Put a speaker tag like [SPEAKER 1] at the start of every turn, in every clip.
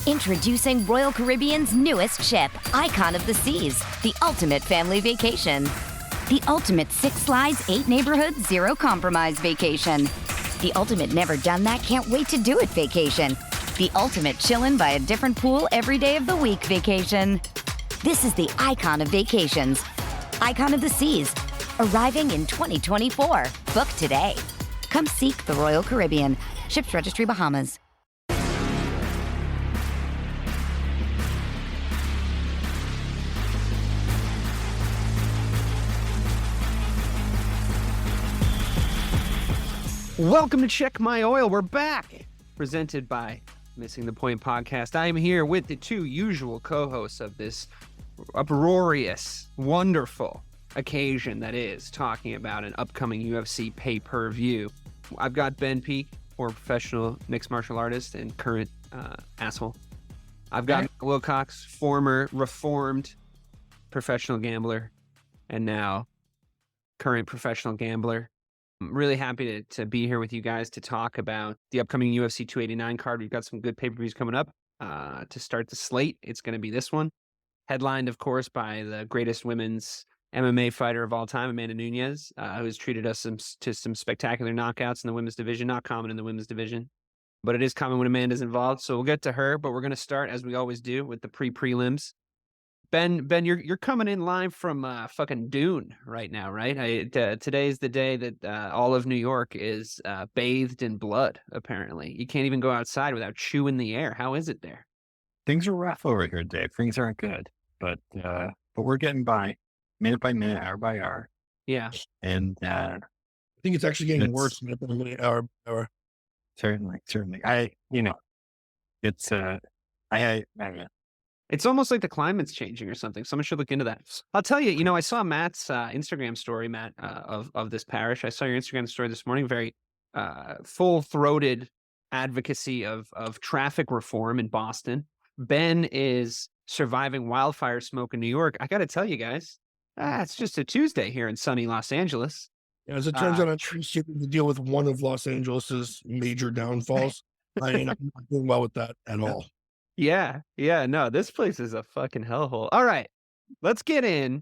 [SPEAKER 1] Introducing Royal Caribbean's newest ship, Icon of the Seas, the ultimate family vacation. The ultimate 6 slides, 8 neighborhoods, 0 compromise vacation. The ultimate never done that, can't wait to do it vacation. The ultimate chillin' by a different pool every day of the week vacation. This is the Icon of Vacations. Icon of the Seas, arriving in 2024. Book today. Come seek the Royal Caribbean. Ships Registry, Bahamas.
[SPEAKER 2] Welcome to Check My Oil. We're back. Presented by Missing the Point podcast. I am here with the two usual co-hosts of this uproarious, wonderful occasion that is talking about an upcoming UFC pay-per-view. I've got Ben Peak, former professional mixed martial artist and current asshole. I've got Matt Wilcox, former reformed professional gambler and now current professional gambler. I'm really happy to be here with you guys to talk about the upcoming UFC 289 card. We've got some good pay-per-views coming up to start the slate. It's going to be this one, headlined, of course, by the greatest women's MMA fighter of all time, Amanda Nunez, who has treated us to some spectacular knockouts in the women's division. Not common in the women's division, but it is common when Amanda's involved. So we'll get to her, but we're going to start, as we always do, with the pre-prelims. Ben, you're coming in live from fucking Dune right now, right? Today's the day that all of New York is bathed in blood, apparently. You can't even go outside without chewing the air. How is it there?
[SPEAKER 3] Things are rough over here, Dave. Things aren't good, but we're getting by, minute by minute, hour by hour.
[SPEAKER 2] Yeah.
[SPEAKER 3] And
[SPEAKER 4] I think it's actually getting worse minute by minute, hour by hour.
[SPEAKER 3] Certainly.
[SPEAKER 2] It's almost like the climate's changing or something. Someone should look into that. I'll tell you, I saw Matt's Instagram story, Matt, of this parish. I saw your Instagram story this morning. Very full-throated advocacy of traffic reform in Boston. Ben is surviving wildfire smoke in New York. I got to tell you guys, it's just a Tuesday here in sunny Los Angeles.
[SPEAKER 4] Yeah, as it turns out, I'm to deal with one of Los Angeles's major downfalls. I mean, I'm not doing well with that at all.
[SPEAKER 2] Yeah, no, this place is a fucking hellhole. All right, let's get in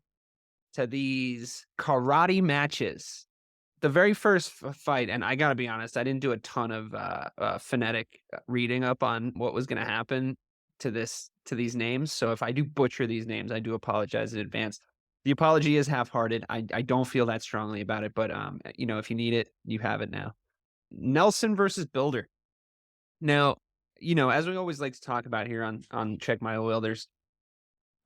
[SPEAKER 2] to these karate matches. The very first fight, and I gotta be honest, I didn't do a ton of phonetic reading up on what was going to happen to these names. So if I do butcher these names, I do apologize in advance. The apology is half-hearted. I don't feel that strongly about it, but if you need it, you have it now. Nelson versus Bilder. Now, as we always like to talk about here on Check My Oil, there's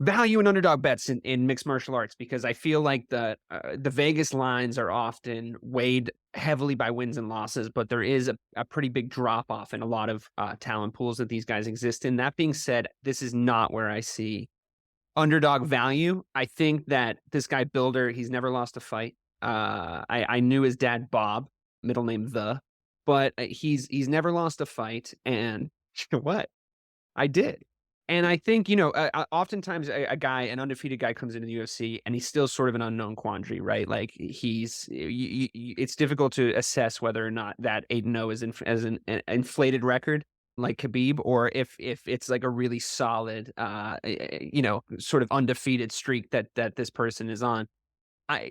[SPEAKER 2] value in underdog bets in mixed martial arts, because I feel like the Vegas lines are often weighed heavily by wins and losses, but there is a pretty big drop off in a lot of talent pools that these guys exist in. That being said, this is not where I see underdog value. I think that this guy Bilder, he's never lost a fight. I knew his dad Bob, middle name but he's never lost a fight, and you know what? I did. And I think, oftentimes an undefeated guy comes into the UFC and he's still sort of an unknown quandary, right? Like it's difficult to assess whether or not that 8-0 is an inflated record like Khabib, or if it's like a really solid, sort of undefeated streak that this person is on.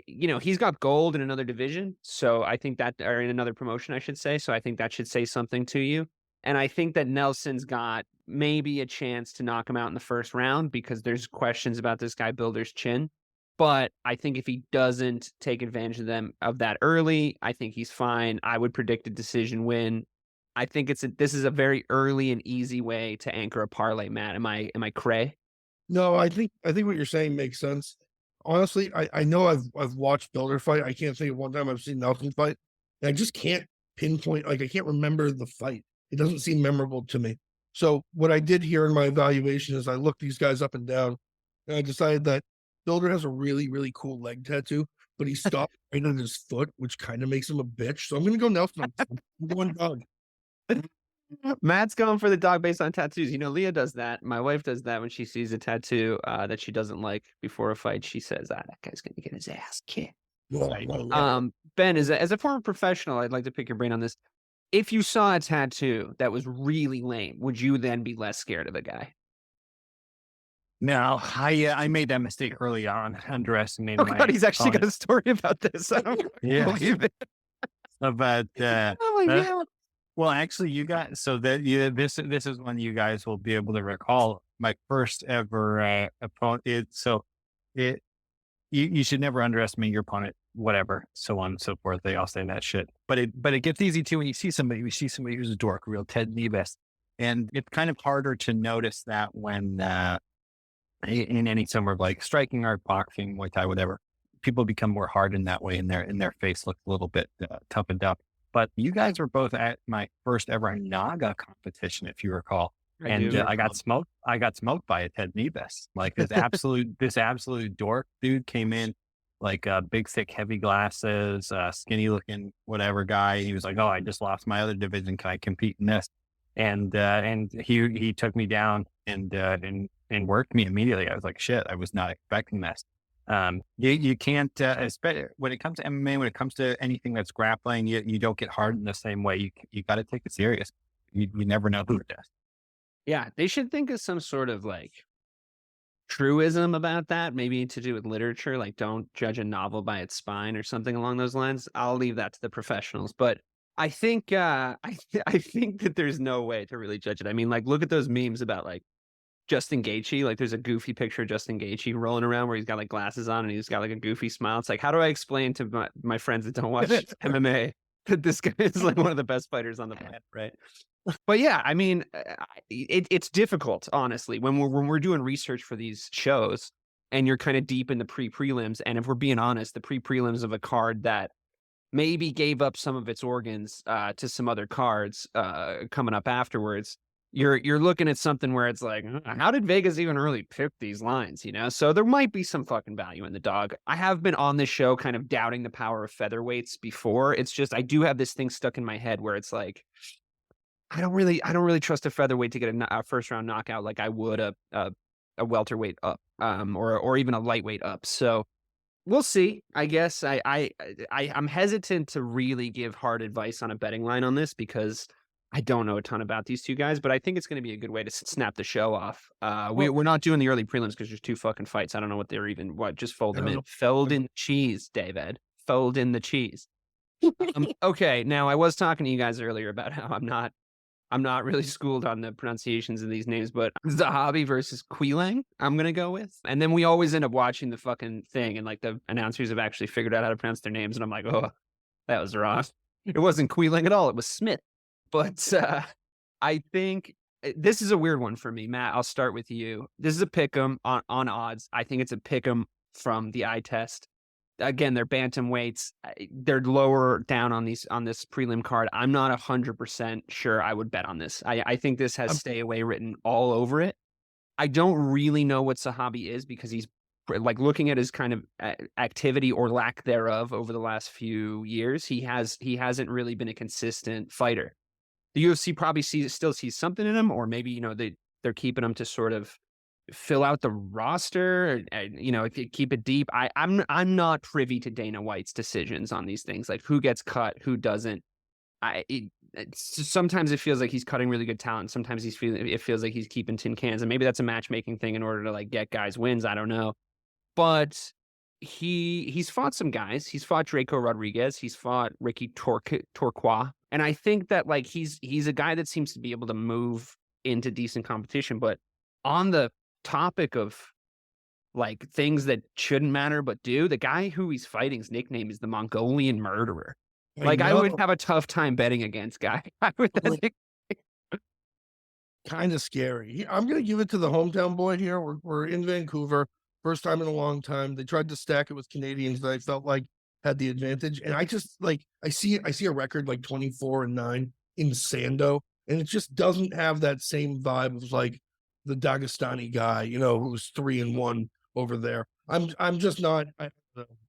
[SPEAKER 2] He's got gold in another division. So I think that, or in another promotion, I should say. So I think that should say something to you. And I think that Nelson's got maybe a chance to knock him out in the first round, because there's questions about this guy Bilder's chin. But I think if he doesn't take advantage of that early, I think he's fine. I would predict a decision win. I think this is a very early and easy way to anchor a parlay, Matt. Am I cray?
[SPEAKER 4] No, I think what you're saying makes sense. Honestly, I know I've watched Bilder fight. I can't think of one time I've seen Nelson fight. And I just can't pinpoint, I can't remember the fight. It doesn't seem memorable to me. So what I did here in my evaluation is I looked these guys up and down, and I decided that Bilder has a really, really cool leg tattoo, but he stopped right on his foot, which kind of makes him a bitch. So I'm going to go Nelson. I'm going dog.
[SPEAKER 2] Matt's going for the dog based on tattoos. Leah does that. My wife does that when she sees a tattoo that she doesn't like before a fight. She says, that guy's going to get his ass kicked.
[SPEAKER 4] Yeah.
[SPEAKER 2] Ben, as a former professional, I'd like to pick your brain on this. If you saw a tattoo that was really lame, would you then be less scared of the guy?
[SPEAKER 3] No, I made that mistake early on, underestimating
[SPEAKER 2] Oh God, he's actually got a story about this. I don't
[SPEAKER 3] Yeah.
[SPEAKER 2] believe it.
[SPEAKER 3] About
[SPEAKER 2] Oh my God.
[SPEAKER 3] well, actually, you guys. So that this is when you guys will be able to recall my first ever opponent. You should never underestimate your opponent. Whatever, so on and so forth. They all say that shit. But it gets easy too when you see somebody who's a dork, real Ted Neves, and it's kind of harder to notice that when in any sort of like striking art, boxing, Muay Thai, whatever. People become more hardened that way, and their face looks a little bit toughened up. But you guys were both at my first ever Naga competition, if you recall. And I got smoked. I got smoked by a Ted Neves. Like this absolute dork dude came in, like big, thick, heavy glasses, skinny looking, whatever guy. He was like, "Oh, I just lost my other division. Can I compete in this?" And he took me down and worked me immediately. I was like, "Shit, I was not expecting this." You can't, especially when it comes to MMA, when it comes to anything that's grappling, you don't get hardened the same way. You got to take it serious. You never know who it does.
[SPEAKER 2] Yeah, they should think of some sort of like truism about that, maybe to do with literature, like don't judge a novel by its spine or something along those lines. I'll leave that to the professionals, but I think I think that there's no way to really judge it. I mean, like look at those memes about like Justin Gaethje. Like there's a goofy picture of Justin Gaethje rolling around where he's got like glasses on and he's got like a goofy smile. It's like, how do I explain to my friends that don't watch MMA that this guy is like one of the best fighters on the planet, right? But yeah, I mean, it's difficult, honestly, when we're doing research for these shows, and you're kind of deep in the pre-prelims. And if we're being honest, the pre-prelims of a card that maybe gave up some of its organs to some other cards coming up afterwards, you're looking at something where it's like, how did Vegas even really pick these lines? You know, so there might be some fucking value in the dog. I have been on this show kind of doubting the power of featherweights before. It's just I do have this thing stuck in my head where it's like, I don't really trust a featherweight to get a first round knockout like I would a welterweight up, or even a lightweight up. So we'll see. I guess I'm hesitant to really give hard advice on a betting line on this because I don't know a ton about these two guys, but I think it's going to be a good way to snap the show off. We're not doing the early prelims because there's two fucking fights. I don't know what they're even. Just fold them in. Fold in the cheese, David. Fold in the cheese. Okay, now I was talking to you guys earlier about how I'm not really schooled on the pronunciations of these names, but Zahabi versus Quilang, I'm going to go with. And then we always end up watching the fucking thing, and like the announcers have actually figured out how to pronounce their names. And I'm like, oh, that was wrong. It wasn't Quilang at all. It was Smith. But I think this is a weird one for me. Matt, I'll start with you. This is a pick'em on odds. I think it's a pick'em from the eye test. Again, they're bantamweights. They're lower down on this prelim card. I'm not 100% sure I would bet on this. I think this has stay away written all over it. I don't really know what Zahabi is because he's like looking at his kind of activity or lack thereof over the last few years. He hasn't really been a consistent fighter. The UFC probably still sees something in him, or maybe they're keeping him to sort of fill out the roster, keep it deep. I'm not privy to Dana White's decisions on these things, like who gets cut, who doesn't. Sometimes it feels like he's cutting really good talent. Sometimes it feels like he's keeping tin cans, and maybe that's a matchmaking thing in order to like get guys wins. I don't know, but he's fought some guys. He's fought Draco Rodriguez. He's fought Ricky Torquois, and I think that like he's a guy that seems to be able to move into decent competition. But on the topic of like things that shouldn't matter but do, the guy who he's fighting's nickname is the Mongolian Murderer. I would have a tough time betting against guy.
[SPEAKER 4] Kind of scary. I'm going to give it to the hometown boy here. We're in Vancouver, first time in a long time. They tried to stack it with Canadians that I felt like had the advantage, and I just like I see a record like 24-9 in Sando, and it just doesn't have that same vibe of like the Dagestani guy, who's 3-1 over there. I'm just not.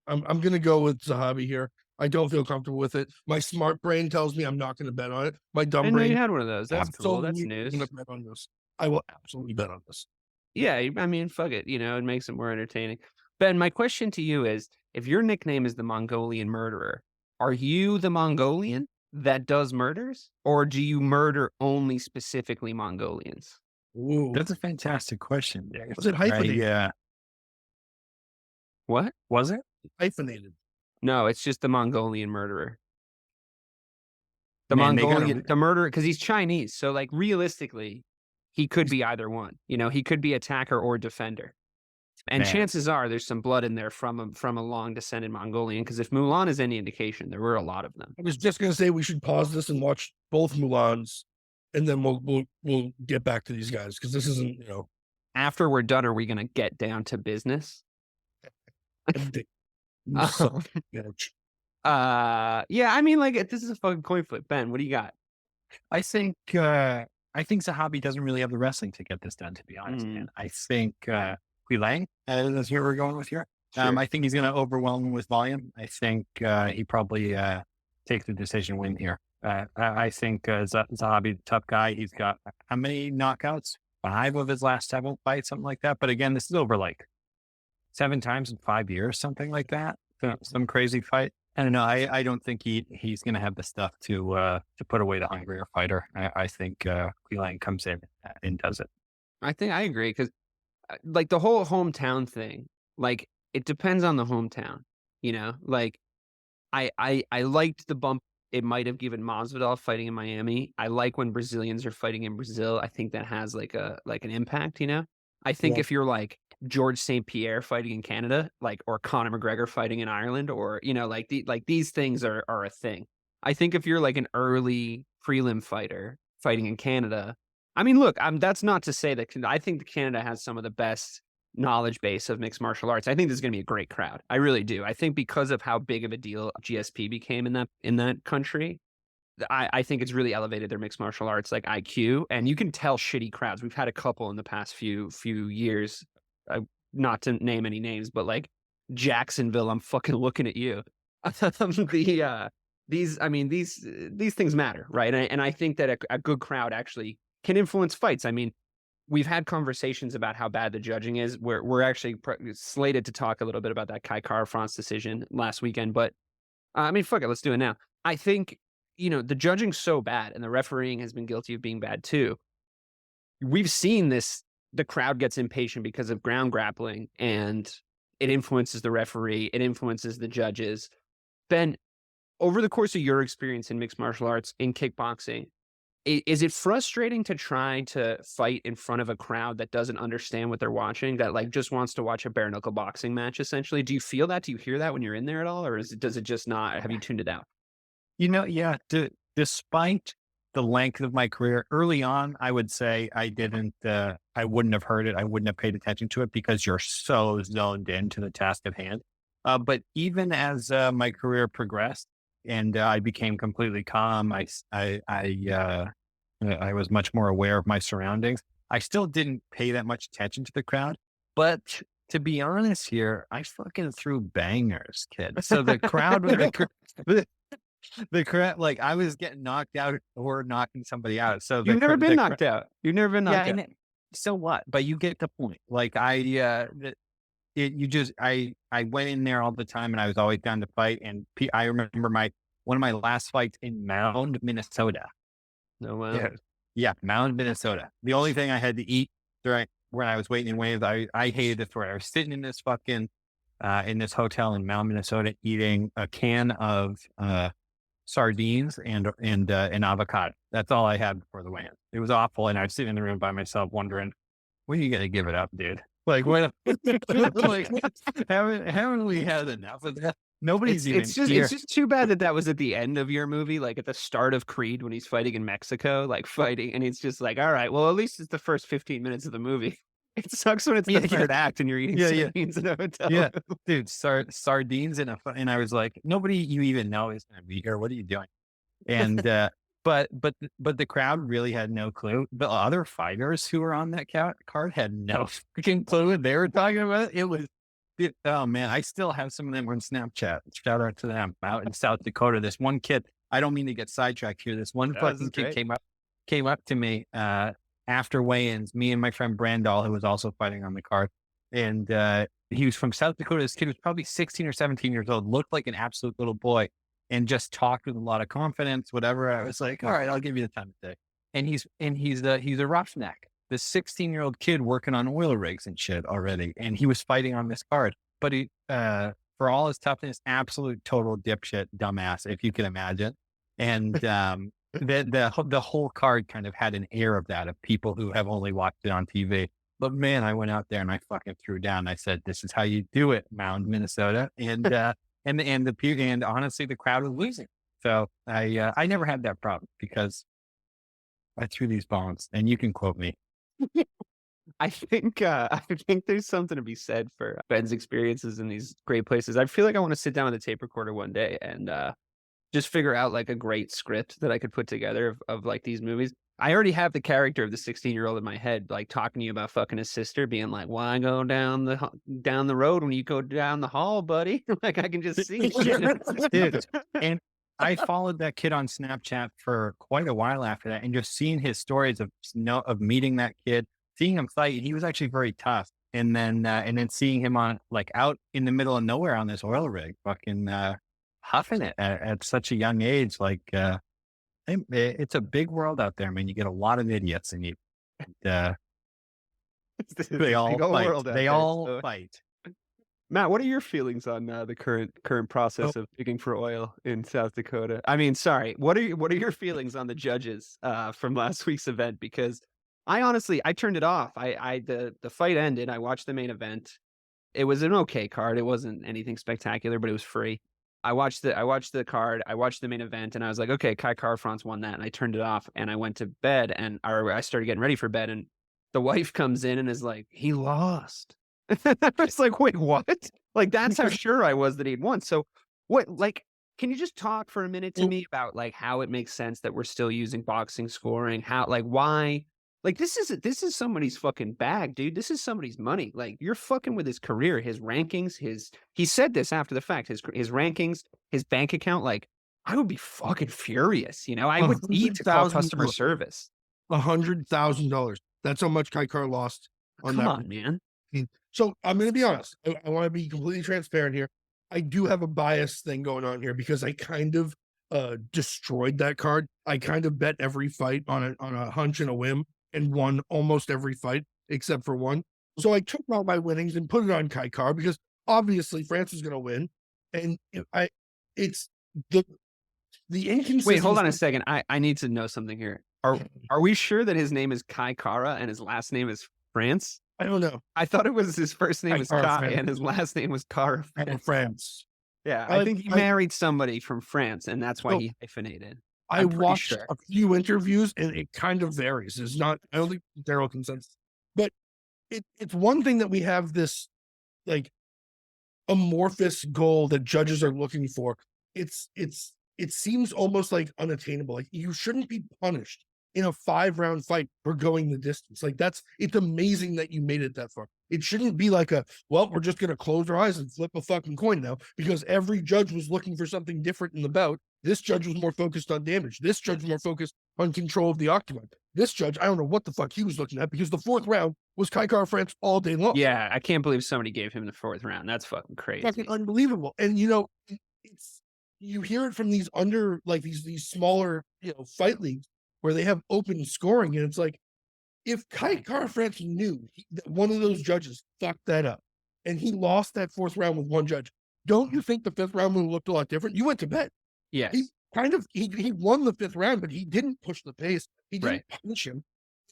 [SPEAKER 4] I'm going to go with Zahabi here. I don't feel comfortable with it. My smart brain tells me I'm not going to bet on it. My dumb brain.
[SPEAKER 2] You had one of those. That's cool. That's news.
[SPEAKER 4] Bet on this. I will absolutely bet on this.
[SPEAKER 2] Yeah, I mean, fuck it. It makes it more entertaining. Ben, my question to you is: if your nickname is the Mongolian Murderer, are you the Mongolian that does murders, or do you murder only specifically Mongolians?
[SPEAKER 4] Ooh.
[SPEAKER 3] That's a fantastic question.
[SPEAKER 4] Was it hyphenated?
[SPEAKER 3] Yeah.
[SPEAKER 2] What?
[SPEAKER 3] Was it?
[SPEAKER 4] Hyphenated.
[SPEAKER 2] No, it's just the Mongolian murderer. The
[SPEAKER 3] Man,
[SPEAKER 2] Mongolian, the murderer, because he's Chinese. So, like, realistically, he could be either one. You know, he could be attacker or defender. And
[SPEAKER 3] Man.
[SPEAKER 2] chances are there's some blood in there from a long descended Mongolian, because if Mulan is any indication, there were a lot of them.
[SPEAKER 4] I was just gonna say we should pause this and watch both Mulans, and then we'll get back to these guys, because this isn't, you know.
[SPEAKER 2] After we're done, are we going to get down to business? Yeah, I mean, like, this is a fucking coin flip. Ben, what do you got?
[SPEAKER 3] I think Zahabi doesn't really have the wrestling to get this done, to be honest, man. I think Hui Lang, that's where we're going with here.
[SPEAKER 2] Sure.
[SPEAKER 3] I think he's going to overwhelm him with volume. I think he probably takes the decision win here. I think Zahabi, the tough guy, he's got how many knockouts? 5 of his last 7 fights, something like that. But again, this is over like 7 times in 5 years, something like that. Some crazy fight. I don't know. I don't think he's going to have the stuff to put away the hungrier fighter. I think Hui Lang comes in and does it.
[SPEAKER 2] I think I agree, because like the whole hometown thing, like it depends on the hometown, you know, like I liked the bump it might have given Masvidal fighting in Miami. I like when Brazilians are fighting in Brazil. I think that has like an impact, you know. I think if you're like George St. Pierre fighting in Canada, like, or Conor McGregor fighting in Ireland, or, you know, like these things are a thing. I think if you're like an early prelim fighter fighting in Canada, I mean, look, that's not to say that I think that Canada has some of the best knowledge base of mixed martial arts. I think this is going to be a great crowd. I really do. I think because of how big of a deal GSP became in that country, I think it's really elevated their mixed martial arts like IQ, and you can tell shitty crowds. We've had a couple in the past few years, not to name any names, but like Jacksonville, I'm fucking looking at you. These things matter, right? And I think that a good crowd actually can influence fights. I mean, we've had conversations about how bad the judging is. We're actually slated to talk a little bit about that Kai Kara-France decision last weekend, but I mean, fuck it, let's do it now. I think, you know, the judging's so bad and the refereeing has been guilty of being bad too. We've seen this, the crowd gets impatient because of ground grappling, and it influences the referee, it influences the judges. Ben, over the course of your experience in mixed martial arts, in kickboxing, is it frustrating to try to fight in front of a crowd that doesn't understand what they're watching, that like just wants to watch a bare knuckle boxing match, essentially? Do you feel that? Do you hear that when you're in there at all? Or does it just not? Have you tuned it out?
[SPEAKER 3] You know, yeah, despite the length of my career, early on, I would say I wouldn't have heard it. I wouldn't have paid attention to it because you're so zoned into the task at hand. But even as my career progressed, and I became completely calm, I was much more aware of my surroundings. I still didn't pay that much attention to the crowd, but to be honest here, I fucking threw bangers, kid. So the crowd, the crowd, like I was getting knocked out or knocking somebody out. So
[SPEAKER 2] You've never been knocked out. You've never been knocked out.
[SPEAKER 3] So what? But you get the point. Like I went in there all the time, and I was always down to fight. And I remember one of my last fights in Mound, Minnesota.
[SPEAKER 2] No, wow.
[SPEAKER 3] Yeah, Mound, Minnesota. The only thing I had to eat when I was waiting in waves, I hated this. Where I was sitting in this fucking in this hotel in Mound, Minnesota, eating a can of sardines and an avocado. That's all I had before the weigh-in. It was awful, and I was sitting in the room by myself, wondering, when are you gonna give it up, dude? Like, what? Like, haven't we had enough of that? Nobody's even
[SPEAKER 2] it's just too bad that was at the end of your movie, like at the start of Creed when he's fighting in Mexico, like fighting, and it's just like, all right, well, at least it's the first 15 minutes of the movie. It sucks when it's the third act and you're eating sardines in a hotel.
[SPEAKER 3] Yeah, dude, sardines and I was like, nobody you even know is going to be here. What are you doing? And but the crowd really had no clue. The other fighters who were on that card had no freaking clue what they were talking about. Oh man, I still have some of them on Snapchat. Shout out to them out in South Dakota. This one kid, I don't mean to get sidetracked here. This one fucking kid came up to me after weigh-ins, me and my friend Brandall, who was also fighting on the card. And he was from South Dakota. This kid was probably 16 or 17 years old, looked like an absolute little boy. and just talked with a lot of confidence, whatever. I was like, all right, I'll give you the time of day. And he's a roughneck, this 16-year-old kid working on oil rigs and shit already. And he was fighting on this card, but he, for all his toughness, absolute total dipshit dumbass, if you can imagine. And, the whole card kind of had an air of that, of people who have only watched it on TV. But man, I went out there and I fucking threw down. I said, "This is how you do it, Mound, Minnesota." And and honestly, the crowd was losing. So I never had that problem because I threw these bombs, and you can quote me.
[SPEAKER 2] I think there's something to be said for Ben's experiences in these great places. I feel like I want to sit down with a tape recorder one day and just figure out like a great script that I could put together of like these movies. I already have the character of the 16-year-old in my head, like talking to you about fucking his sister, being like, "Why go down the road when you go down the hall, buddy?" Like I can just see it.
[SPEAKER 3] Dude. And I followed that kid on Snapchat for quite a while after that, and just seeing his stories of meeting that kid, seeing him fight. He was actually very tough. And then seeing him on like out in the middle of nowhere on this oil rig, fucking huffing it at such a young age. Like, it's a big world out there, man. You get a lot of idiots, and they all fight. They all fight.
[SPEAKER 2] Matt, what are your feelings on the current process of digging for oil in South Dakota? I mean, sorry, what are your feelings on the judges from last week's event? Because I honestly turned it off. The fight ended. I watched the main event. It was an okay card. It wasn't anything spectacular, but it was free. I watched the card. I watched the main event, and I was like, okay, Kai Kara-France won that, and I turned it off, and I went to bed, or I started getting ready for bed, and the wife comes in and is like, "He lost." I was like, "Wait, what?" Like that's how sure I was that he'd won. So what? Like, can you just talk for a minute to me about like how it makes sense that we're still using boxing scoring? How, like, why? Like this is somebody's fucking bag, dude. This is somebody's money. Like you're fucking with his career, his rankings, he said this after the fact, his rankings, his bank account. Like I would be fucking furious. You know, I would need to call customer service.
[SPEAKER 4] $100,000. That's how much Kai Kara lost on that.
[SPEAKER 2] Come on, man.
[SPEAKER 4] So I'm going to be honest. I want to be completely transparent here. I do have a bias thing going on here because I kind of destroyed that card. I kind of bet every fight on a hunch and a whim, and won almost every fight except for one. So I took all my winnings and put it on Kai Kara because obviously France is going to win. And it's the inconsistency.
[SPEAKER 2] Wait, hold on a second. I need to know something here. Are we sure that his name is Kai Kara and his last name is France?
[SPEAKER 4] I don't know.
[SPEAKER 2] I thought it was his first name was Kai and his last name was Kara
[SPEAKER 4] France.
[SPEAKER 2] Yeah, I think he married somebody from France, and that's why he hyphenated.
[SPEAKER 4] I watched a few interviews, and it kind of varies. It's not, I don't think general consensus, but it's one thing that we have this like amorphous goal that judges are looking for. It seems almost like unattainable. Like you shouldn't be punished in a 5-round fight for going the distance. Like it's amazing that you made it that far. It shouldn't be like we're just going to close our eyes and flip a fucking coin now because every judge was looking for something different in the bout. This judge was more focused on damage. This judge was more focused on control of the octagon. This judge, I don't know what the fuck he was looking at because the 4th round was Kai Kara-France all day long.
[SPEAKER 2] Yeah, I can't believe somebody gave him the 4th round. That's fucking crazy.
[SPEAKER 4] Fucking unbelievable. And you hear it from these these smaller, fight leagues where they have open scoring, and it's like, if Kai Kara-France knew that one of those judges fucked that up and he lost that 4th round with one judge, don't you think the 5th round would have looked a lot different? You went to bed.
[SPEAKER 2] Yeah.
[SPEAKER 4] He won the 5th round, but he didn't push the pace. He didn't punish him.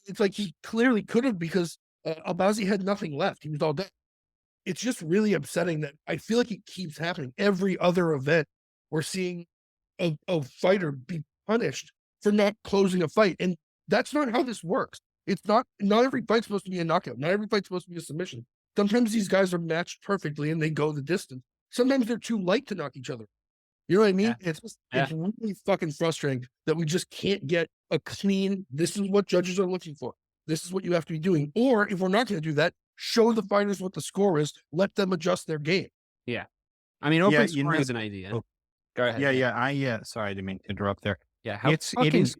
[SPEAKER 4] It's like he clearly could have because Albazi had nothing left. He was all dead. It's just really upsetting that I feel like it keeps happening. Every other event, we're seeing a fighter be punished for not closing a fight. And that's not how this works. It's not every fight's supposed to be a knockout. Not every fight's supposed to be a submission. Sometimes these guys are matched perfectly and they go the distance. Sometimes they're too light to knock each other. You know what I mean? Yeah. It's really fucking frustrating that we just can't get a clean, this is what judges are looking for. This is what you have to be doing. Or if we're not going to do that, show the fighters what the score is. Let them adjust their game.
[SPEAKER 2] Yeah. I mean, open scoring is an idea.
[SPEAKER 3] Oh,
[SPEAKER 2] go ahead.
[SPEAKER 3] Yeah. Sorry, I didn't mean to interrupt there.
[SPEAKER 2] Yeah. It is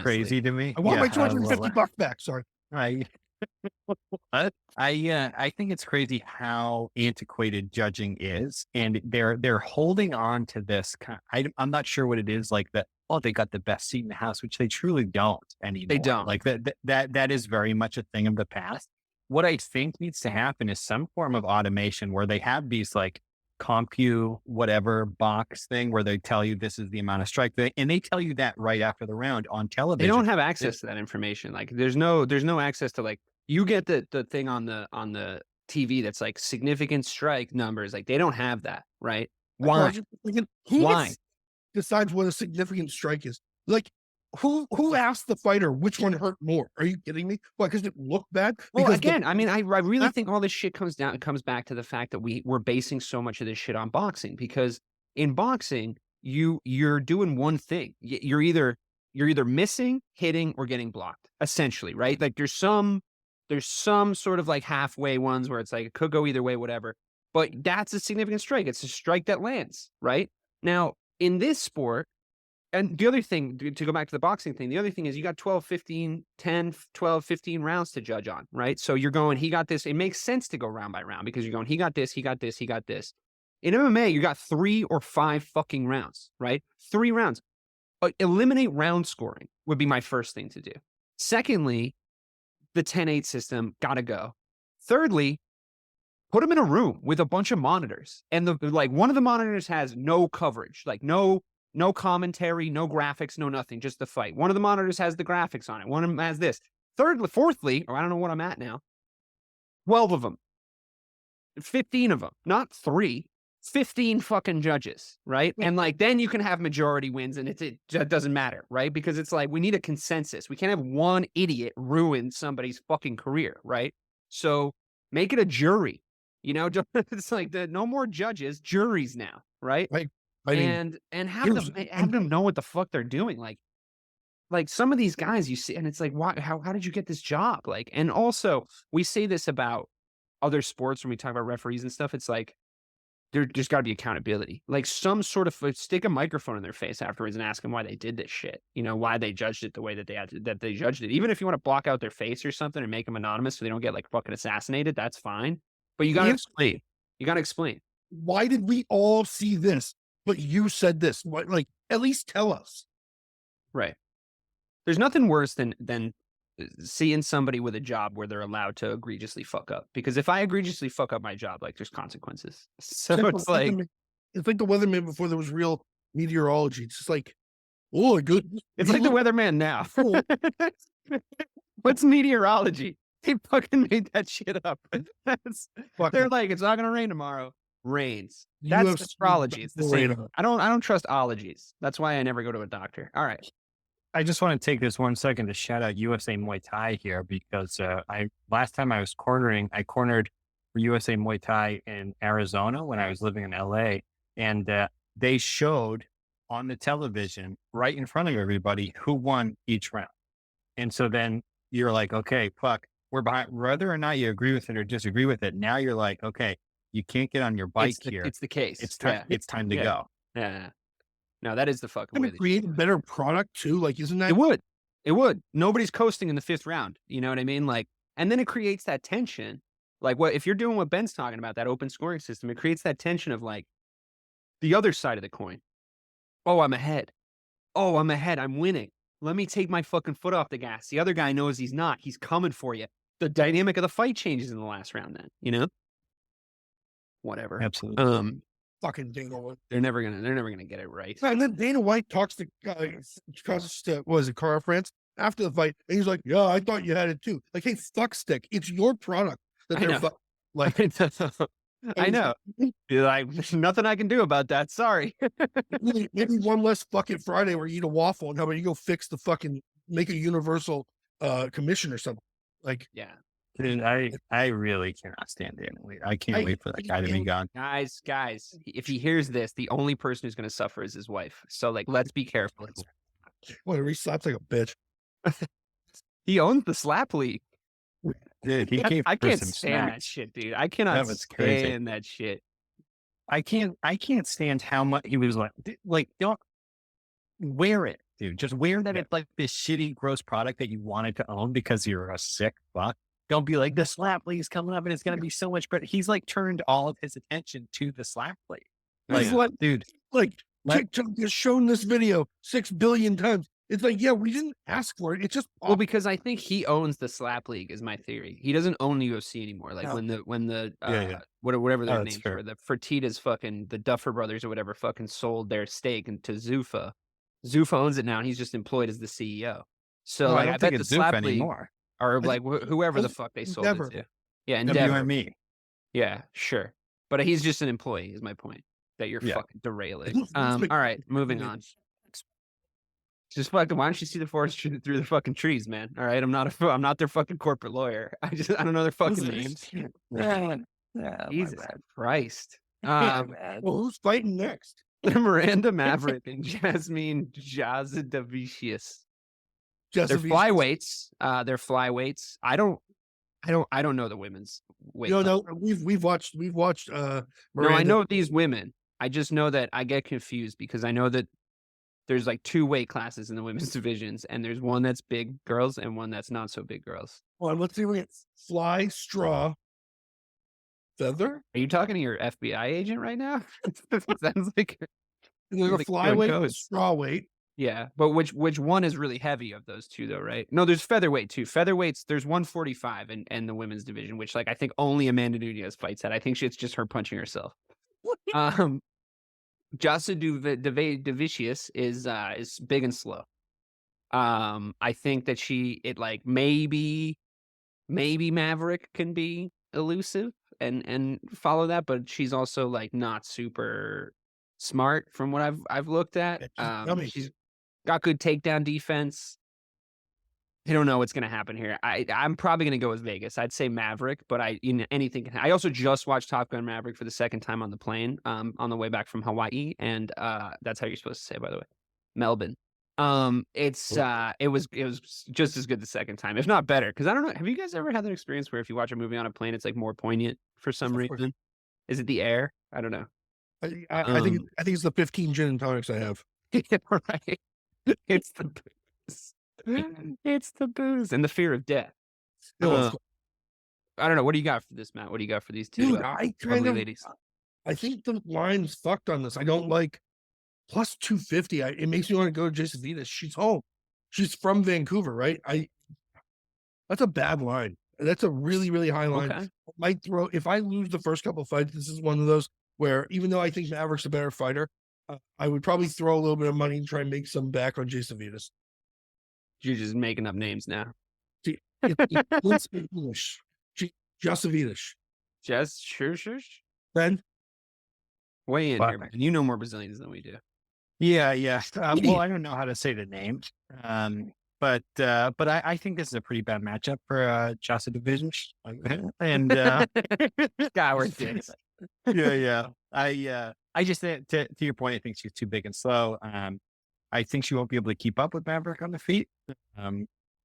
[SPEAKER 3] crazy to me.
[SPEAKER 4] I want my $250 back. Sorry.
[SPEAKER 3] I think it's crazy how antiquated judging is, and they're holding on to this. I'm not sure what it is, like that. Oh, they got the best seat in the house, which they truly don't anymore.
[SPEAKER 2] They don't.
[SPEAKER 3] Like that is very much a thing of the past. What I think needs to happen is some form of automation where they have these like ComQ whatever box thing where they tell you this is the amount of strike, and they tell you that right after the round on television.
[SPEAKER 2] They don't have access to that information. Like there's no access to, like, you get the thing on the TV that's like significant strike numbers. Like they don't have that, right? Why? Why?
[SPEAKER 4] Decides what a significant strike is? Like, who asked the fighter which one hurt more? Are you kidding me? Why? Because it looked bad?
[SPEAKER 2] Well, again, I mean, I really think all this shit comes back to the fact that we're basing so much of this shit on boxing, because in boxing, you're doing one thing. You're either missing, hitting, or getting blocked, essentially, right? Like there's some sort of like halfway ones where it's like it could go either way, whatever. But that's a significant strike. It's a strike that lands, right? Now, in this sport, and the other thing, to go back to the boxing thing, the other thing is you got 12, 15, 10, 12, 15 rounds to judge on, right? So you're going, he got this. It makes sense to go round by round because you're going, he got this, he got this, he got this. In MMA, you got 3 or 5 fucking rounds, right? 3 rounds. Eliminate round scoring would be my first thing to do. Secondly, the 10-8 system, gotta go. Thirdly, put them in a room with a bunch of monitors. And one of the monitors has no coverage, like no commentary, no graphics, no nothing, just the fight. One of the monitors has the graphics on it. One of them has this. Fourthly, or I don't know what I'm at now, 12 of them, 15 of them, not 3, 15 fucking judges, right? And like, then you can have majority wins and it doesn't matter, right? Because it's like, we need a consensus. We can't have one idiot ruin somebody's fucking career, right? So make it a jury, it's like no more judges, juries now, right? And have them know what the fuck they're doing. Like some of these guys you see, and it's like, why, how did you get this job? Like, and also we say this about other sports when we talk about referees and stuff. It's like, there's got to be accountability, like some sort of stick a microphone in their face afterwards and ask them why they did this shit. Why they judged it the way that they judged it. Even if you want to block out their face or something and make them anonymous so they don't get like fucking assassinated, that's fine. But you got to explain. You got to explain.
[SPEAKER 4] Why did we all see this? But you said this. What? Like, at least tell us.
[SPEAKER 2] Right. There's nothing worse than seeing somebody with a job where they're allowed to egregiously fuck up. Because if I egregiously fuck up my job, like there's consequences. So it's like
[SPEAKER 4] the weatherman before there was real meteorology. It's just like, oh, good.
[SPEAKER 2] It's like the weatherman now. What's meteorology? They fucking made that shit up. They're like, it's not gonna rain tomorrow. Rains. That's astrology. It's the same. I don't trust ologies. That's why I never go to a doctor. All right.
[SPEAKER 3] I just want to take this 1 second to shout out USA Muay Thai here because last time I was I cornered for USA Muay Thai in Arizona when I was living in LA, and they showed on the television right in front of everybody who won each round. And so then you're like, okay, fuck, we're behind, whether or not you agree with it or disagree with it. Now you're like, okay, you can't get on your bike here.
[SPEAKER 2] It's the case.
[SPEAKER 3] It's time. It's time to go.
[SPEAKER 2] Yeah. No, that is the fucking way.
[SPEAKER 4] Create a better product too. Like, isn't that?
[SPEAKER 2] It would. Nobody's coasting in the 5th round. You know what I mean? Like, and then it creates that tension. Like, if you're doing what Ben's talking about, that open scoring system, it creates that tension of like the other side of the coin. Oh, I'm ahead. I'm winning. Let me take my fucking foot off the gas. The other guy knows he's not. He's coming for you. The dynamic of the fight changes in the last round. Then whatever.
[SPEAKER 3] Absolutely.
[SPEAKER 4] Fucking Dana White.
[SPEAKER 2] They're never gonna get it right.
[SPEAKER 4] And then Dana White talks to Carl France after the fight, and he's like, "Yeah, I thought you had it too." Like, hey, fuck stick. It's your product that they're like.
[SPEAKER 2] I know. You're like, there's nothing I can do about that. Sorry.
[SPEAKER 4] maybe one less fucking Friday where you eat a waffle and how about you go fix the fucking make a universal commission or something. Like,
[SPEAKER 3] yeah. Dude, I really cannot stand Dana White. I can't wait for that guy to be gone.
[SPEAKER 2] Guys, if he hears this, the only person who's going to suffer is his wife. So, like, let's be careful.
[SPEAKER 4] Whatever, he slaps like a bitch.
[SPEAKER 2] He owns the slap league.
[SPEAKER 3] Dude,
[SPEAKER 2] I can't stand that shit, dude. I cannot stand that shit.
[SPEAKER 3] I can't stand how much he was like, don't wear it, dude. Just wear that. It's like this shitty, gross product that you wanted to own because you're a sick fuck. Don't be like, the slap league is coming up and it's going to be so much better. He's like turned all of his attention to the slap league.
[SPEAKER 4] It's
[SPEAKER 3] Like, dude,
[SPEAKER 4] TikTok has shown this video 6 billion times. It's like, yeah, we didn't ask for it. It's just
[SPEAKER 2] Well, because I think he owns the slap league is my theory. He doesn't own the UFC anymore. Like
[SPEAKER 4] No.
[SPEAKER 2] when the whatever their
[SPEAKER 3] Oh, that's
[SPEAKER 2] names
[SPEAKER 3] fair.
[SPEAKER 2] were, the Fertitas fucking the Duffer brothers or whatever fucking sold their stake into Zuffa. Zuffa owns it now, and he's just employed as the CEO. So
[SPEAKER 3] No,
[SPEAKER 2] like,
[SPEAKER 3] I don't
[SPEAKER 2] I
[SPEAKER 3] think
[SPEAKER 2] bet the
[SPEAKER 3] it's Zoop
[SPEAKER 2] slap league
[SPEAKER 3] anymore.
[SPEAKER 2] or
[SPEAKER 4] I
[SPEAKER 2] like whoever the fuck they sold
[SPEAKER 4] Endeavor.
[SPEAKER 2] it to. Yeah, Endeavor.
[SPEAKER 3] WME.
[SPEAKER 2] Yeah, sure. But he's just an employee. Is my point that you're
[SPEAKER 3] Yeah.
[SPEAKER 2] fucking derailing.
[SPEAKER 4] Who's
[SPEAKER 2] All
[SPEAKER 4] making
[SPEAKER 2] right, moving on.
[SPEAKER 4] videos?
[SPEAKER 2] Just fucking. Why don't you see the forest through the fucking trees, man? All right, I'm not their fucking corporate lawyer. I don't know their fucking names. Jesus Christ.
[SPEAKER 4] Well, who's fighting next?
[SPEAKER 2] Miranda Maverick and Jasmine Jasudavicius. They're
[SPEAKER 4] Jasudavicius.
[SPEAKER 2] flyweights. They're flyweights. I don't know the women's weight.
[SPEAKER 4] No, we've watched.
[SPEAKER 2] No,
[SPEAKER 4] Miranda.
[SPEAKER 2] I know these women. I just know that I get confused because I know that there's like 2 weight classes in the women's divisions, and there's one that's big girls and one that's not so big girls.
[SPEAKER 4] Hold on, let's see. We get fly, straw, feather.
[SPEAKER 2] Are you talking to your FBI agent right now? Sounds like
[SPEAKER 4] And there's a
[SPEAKER 2] Like doing
[SPEAKER 4] flyweight,
[SPEAKER 2] codes.
[SPEAKER 4] straw weight.
[SPEAKER 2] yeah, but which one is really heavy of those 2 though, right? No, there's featherweight too. Featherweights, there's 145 in the women's division, which like I think only Amanda Nunez fights at. I think it's just her punching herself. Jasudavicius is big and slow. I think that it like maybe Maverick can be elusive and follow that, but she's also like not super smart from what I've looked at.
[SPEAKER 4] Yeah, she's dummy.
[SPEAKER 2] She's got good takedown defense. I don't know what's going to happen here. I'm probably going to go with Vegas. I'd say Maverick, but anything can. I also just watched Top Gun Maverick for the second time on the plane, on the way back from Hawaii, and that's how you're supposed to say it, by the way, Melbourne. It was just as good the second time, if not better. Because I don't know. Have you guys ever had that experience where if you watch a movie on a plane, it's like more poignant for some
[SPEAKER 4] Of course.
[SPEAKER 2] reason? Is it the air? I don't know.
[SPEAKER 4] I think it's the 15 gin and tonics I have.
[SPEAKER 2] Right. It's the booze. It's the booze and the fear of death.
[SPEAKER 4] Still,
[SPEAKER 2] I don't know. What do you got for this, Matt? What do you got for these 2
[SPEAKER 4] dude, I kind
[SPEAKER 2] lovely
[SPEAKER 4] of.
[SPEAKER 2] ladies?
[SPEAKER 4] I think the line's fucked on this. I don't like plus 250. It makes me want to go to Jasudavicius. She's home. She's from Vancouver, right? That's a bad line. That's a really, really high line.
[SPEAKER 2] Okay.
[SPEAKER 4] Might throw if I lose the first couple of fights. This is one of those where even though I think Maverick's a better fighter, I would probably throw a little bit of money and try and make some back on Jasudavicius.
[SPEAKER 2] You're just making up names now.
[SPEAKER 4] It's English. Jasudavicius.
[SPEAKER 2] Just sure.
[SPEAKER 4] Ben,
[SPEAKER 2] Weigh in
[SPEAKER 3] Fuck.
[SPEAKER 2] here, man. You know more Brazilians than we do.
[SPEAKER 3] Yeah. Well, I don't know how to say the names. But I think this is a pretty bad matchup for Jasudavicius. And
[SPEAKER 2] God, we're dicks.
[SPEAKER 3] yeah. I just think to your point, I think she's too big and slow. I think she won't be able to keep up with Maverick on the feet.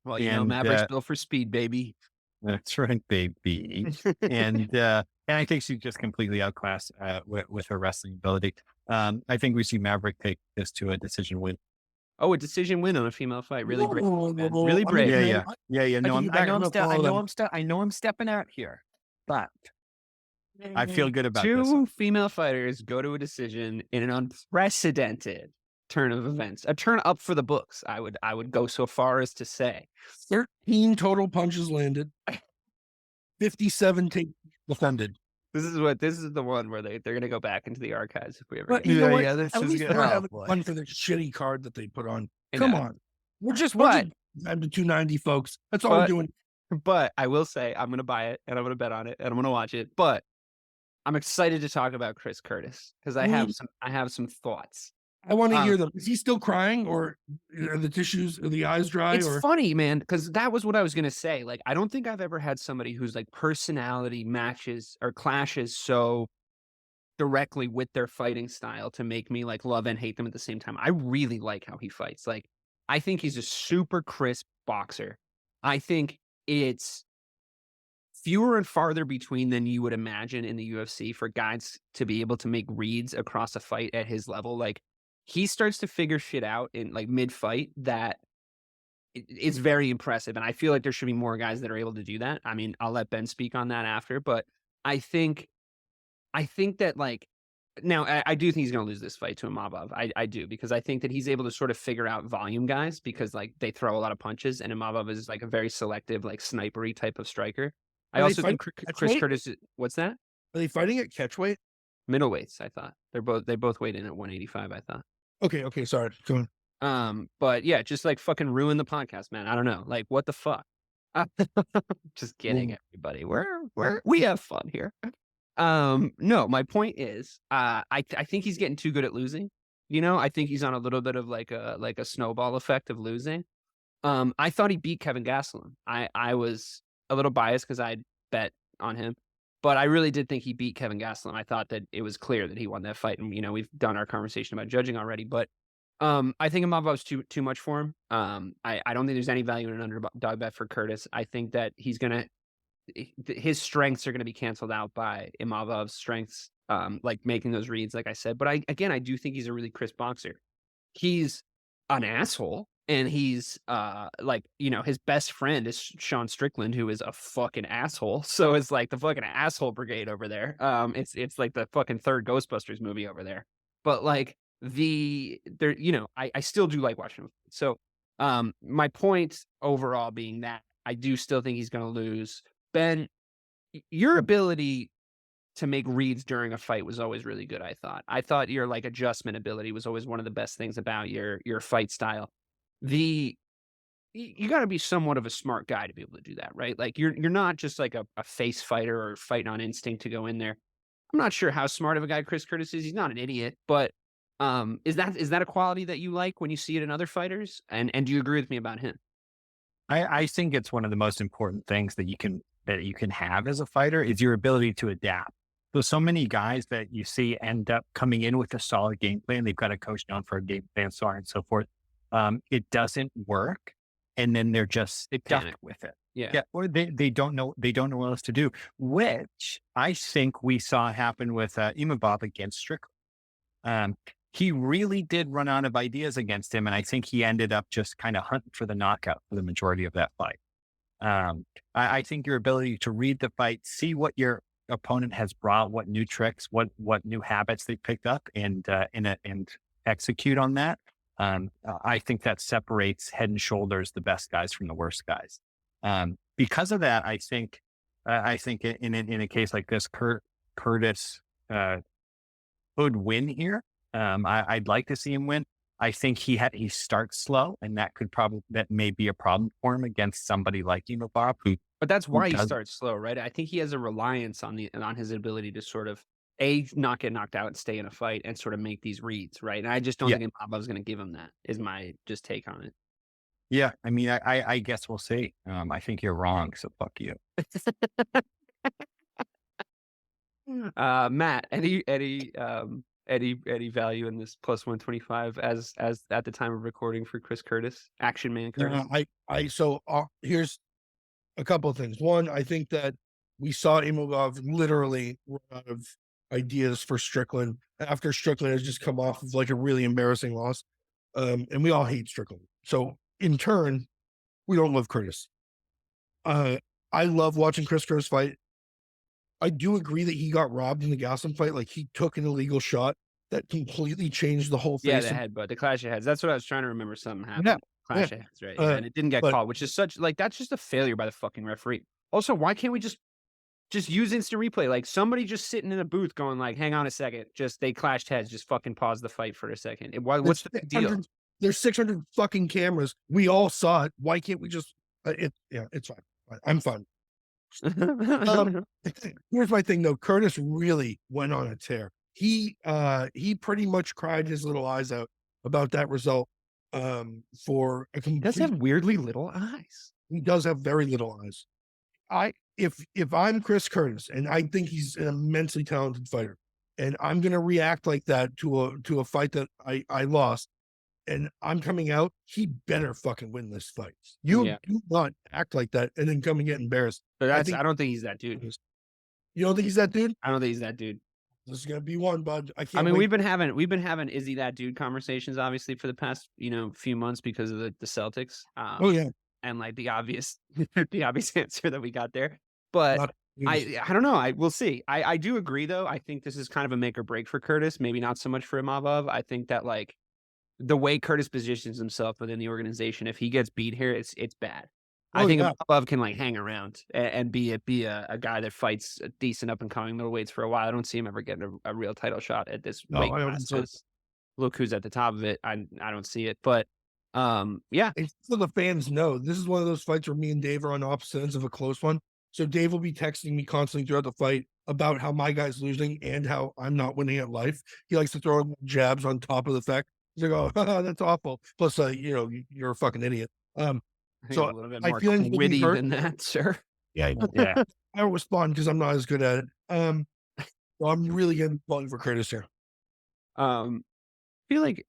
[SPEAKER 2] Well, you know,
[SPEAKER 3] and,
[SPEAKER 2] Maverick's built for speed, baby.
[SPEAKER 3] That's right, baby. And I think she's just completely outclassed with her wrestling ability. I think we see Maverick take this to a decision win.
[SPEAKER 2] Oh, a decision win on a female fight. Really brave.
[SPEAKER 4] Whoa,
[SPEAKER 2] man.
[SPEAKER 4] whoa,
[SPEAKER 2] Really
[SPEAKER 4] whoa.
[SPEAKER 2] brave.
[SPEAKER 3] Yeah. No,
[SPEAKER 5] I know I'm stepping out here, but
[SPEAKER 3] I feel good about this.
[SPEAKER 2] 2 female fighters go to a decision in an unprecedented turn of events. A turn up for the books. I would go so far as to say
[SPEAKER 4] 13 total punches landed. 57 take defended.
[SPEAKER 2] this is the one where they're gonna go back into the archives if we ever.
[SPEAKER 4] But
[SPEAKER 2] get
[SPEAKER 4] you know what?
[SPEAKER 3] This
[SPEAKER 4] At
[SPEAKER 3] is
[SPEAKER 4] least
[SPEAKER 3] good.
[SPEAKER 4] they're
[SPEAKER 3] Oh,
[SPEAKER 4] having
[SPEAKER 3] boy.
[SPEAKER 4] fun for the shitty card that they put on.
[SPEAKER 2] I
[SPEAKER 4] Come
[SPEAKER 2] know.
[SPEAKER 4] on. We're just
[SPEAKER 2] But-
[SPEAKER 4] I'm to 290, folks. That's all we're
[SPEAKER 2] but-
[SPEAKER 4] doing.
[SPEAKER 2] But I will say I'm gonna buy it and I'm gonna bet on it and I'm gonna watch it. But I'm excited to talk about Chris Curtis because I have some thoughts.
[SPEAKER 4] I want to
[SPEAKER 2] Um,
[SPEAKER 4] hear them. Is he still crying, or are the tissues, are the eyes dry?
[SPEAKER 2] It's
[SPEAKER 4] Or
[SPEAKER 2] funny, man, because that was what I was gonna say. Like, I don't think I've ever had somebody whose like personality matches or clashes so directly with their fighting style to make me like love and hate them at the same time. I really like how he fights. Like, I think he's a super crisp boxer. I think it's fewer and farther between than you would imagine in the UFC for guys to be able to make reads across a fight at his level. Like, he starts to figure shit out in like mid-fight that it's very impressive. And I feel like there should be more guys that are able to do that. I mean, I'll let Ben speak on that after, but I think that like now I do think he's going to lose this fight to Imavov. I do, because I think that he's able to sort of figure out volume guys, because like they throw a lot of punches, and Imavov is like a very selective, like snipery type of striker. I
[SPEAKER 4] Are they
[SPEAKER 2] also think
[SPEAKER 4] fighting at
[SPEAKER 2] Chris
[SPEAKER 4] catchweight?
[SPEAKER 2] Curtis. What's that?
[SPEAKER 4] Are they fighting at catchweight?
[SPEAKER 2] Middleweights. I thought they both weighed in at 185. I thought.
[SPEAKER 4] Okay, sorry. Go on.
[SPEAKER 2] But yeah, just like fucking ruin the podcast, man. I don't know. Like, what the fuck? Just kidding, everybody. We have fun here. No, my point is, I think he's getting too good at losing. You know, I think he's on a little bit of like a snowball effect of losing. I thought he beat Kevin Gastelum. I was a little biased because I bet on him, but I really did think he beat Kevin Gastelum. I thought that it was clear that he won that fight, and you know, we've done our conversation about judging already, but I think Imavov's too much for him. I don't think there's any value in an underdog bet for Curtis. I think that his strengths are gonna be canceled out by Imavov's strengths, like making those reads, like I said. But I do think he's a really crisp boxer. He's an asshole, and he's like, you know, his best friend is Sean Strickland, who is a fucking asshole. So it's like the fucking asshole brigade over there. It's like the fucking third Ghostbusters movie over there. But like you know, I still do like watching him. So my point overall being that I do still think he's going to lose. Ben, your ability to make reads during a fight was always really good. I thought your like adjustment ability was always one of the best things about your fight style. You got to be somewhat of a smart guy to be able to do that, right? Like you're not just like a face fighter or fighting on instinct to go in there. I'm not sure how smart of a guy Chris Curtis is. He's not an idiot, but is that a quality that you like when you see it in other fighters? And do you agree with me about him?
[SPEAKER 3] I think it's one of the most important things that you can have as a fighter is your ability to adapt. So many guys that you see end up coming in with a solid game plan. They've got a coach known for a game plan, so on and so forth. It doesn't work, and then they're just stuck with it. Yeah, or they don't know what else to do, which I think we saw happen with Imavov against Strickland. He really did run out of ideas against him, and I think he ended up just kind of hunting for the knockout for the majority of that fight. I think your ability to read the fight, see what your opponent has brought, what new tricks, what new habits they picked up, and execute on that. I think that separates head and shoulders the best guys from the worst guys. Because of that, I think in a case like this, Curtis would win here. I'd like to see him win. I think he starts slow, and that may be a problem for him against somebody like Imavov.
[SPEAKER 2] But that's why he starts slow, right? I think he has a reliance on his ability to sort of not get knocked out and stay in a fight and sort of make these reads, right? And I just don't think Imavov's going to give him that. Is my just take on it.
[SPEAKER 3] Yeah, I mean, I guess we'll see. I think you're wrong, so fuck you.
[SPEAKER 2] Matt, any value in this plus 125 as at the time of recording for Chris Curtis, Action Man Curtis?
[SPEAKER 4] Here's a couple of things. One, I think that we saw Imavov literally run out of ideas for Strickland after Strickland has just come off of like a really embarrassing loss. And we all hate Strickland. So in turn, we don't love Curtis. I love watching Chris Curtis fight. I do agree that he got robbed in the Gastelum fight. Like he took an illegal shot that completely changed the whole face.
[SPEAKER 2] Yeah, the headbutt, the clash of heads. That's what I was trying to remember. Something happened. Clash of heads, right? And it didn't get called, which is that's just a failure by the fucking referee. Also, why can't we just use instant replay? Like somebody just sitting in a booth going like, hang on a second, they clashed heads. Just fucking pause the fight for a second. What's the big deal?
[SPEAKER 4] There's 600 fucking cameras. We all saw it. Why can't we just? It's fine. I'm fine. Here's my thing though. Curtis really went on a tear. He pretty much cried his little eyes out about that result. For a complete,
[SPEAKER 2] he does have weirdly little eyes.
[SPEAKER 4] He does have very little eyes. If I'm Chris Curtis and I think he's an immensely talented fighter, and I'm gonna react like that to a fight that I lost, and I'm coming out, he better fucking win this fight. You do not act like that and then come and get embarrassed.
[SPEAKER 2] But I don't think he's that dude.
[SPEAKER 4] You don't think he's that dude?
[SPEAKER 2] I don't think he's that dude.
[SPEAKER 4] This is gonna be one, bud. I
[SPEAKER 2] I
[SPEAKER 4] can't.
[SPEAKER 2] mean,
[SPEAKER 4] wait.
[SPEAKER 2] we've been having is he that dude conversations obviously for the past few months because of the Celtics.
[SPEAKER 4] Oh yeah.
[SPEAKER 2] And like the obvious the obvious answer that we got there. But
[SPEAKER 4] Not-
[SPEAKER 2] I don't know. We'll see. I do agree though. I think this is kind of a make or break for Curtis. Maybe not so much for Imavov. I think that like the way Curtis positions himself within the organization, if he gets beat here, it's bad. I think Imavov can like hang around and be a guy that fights a decent up and coming middleweights for a while. I don't see him ever getting a real title shot at this weight class. Because look who's at the top of it. I don't see it. But yeah.
[SPEAKER 4] And so the fans know, this is one of those fights where me and Dave are on opposite ends of a close one. So Dave will be texting me constantly throughout the fight about how my guy's losing and how I'm not winning at life. He likes to throw jabs on top of the fact. He's like, oh, that's awful. Plus, you're a fucking idiot. So
[SPEAKER 2] a little bit
[SPEAKER 4] I
[SPEAKER 2] more
[SPEAKER 4] feel
[SPEAKER 2] witty than that, sir.
[SPEAKER 4] Yeah. I don't respond because I'm not as good at it. So I'm really getting voting for Curtis here.
[SPEAKER 2] I feel like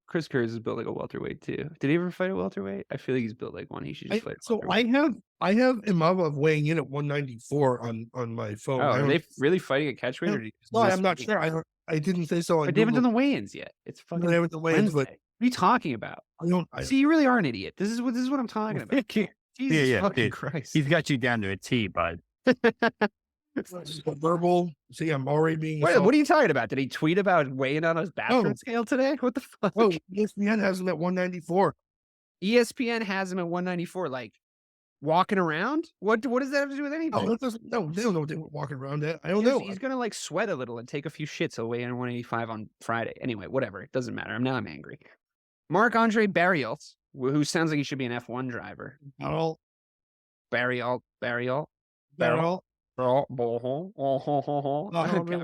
[SPEAKER 2] Chris Curtis is built like a welterweight too. Did he ever fight a welterweight? I feel like he's built like one. He should just fight.
[SPEAKER 4] So I have Imavov weighing in at 194 on my phone.
[SPEAKER 2] Oh, are they really fighting at catchweight? Or
[SPEAKER 4] no, I'm not sure. I didn't say so.
[SPEAKER 2] But they haven't done the weigh-ins yet. It's fucking.
[SPEAKER 4] They haven't done the weigh-ins. But
[SPEAKER 2] what are you talking about? See, you really are an idiot. This is what I'm talking about. Jesus fucking Christ.
[SPEAKER 3] He's got you down to a T, bud.
[SPEAKER 4] Verbal. See, I'm already being.
[SPEAKER 2] Wait, what are you talking about? Did he tweet about weighing on his bathroom scale today? What the fuck?
[SPEAKER 4] Oh, ESPN has him at 194.
[SPEAKER 2] ESPN has him at 194. Like walking around? What does that have to do with anything?
[SPEAKER 4] Oh, no, they don't know what they were walking around at. I don't know.
[SPEAKER 2] He's gonna like sweat a little and take a few shits. He'll weigh in 185 on Friday. Anyway, whatever. It doesn't matter. I'm angry. Marc-André Barriault, who sounds like he should be an F1 driver. Barriault.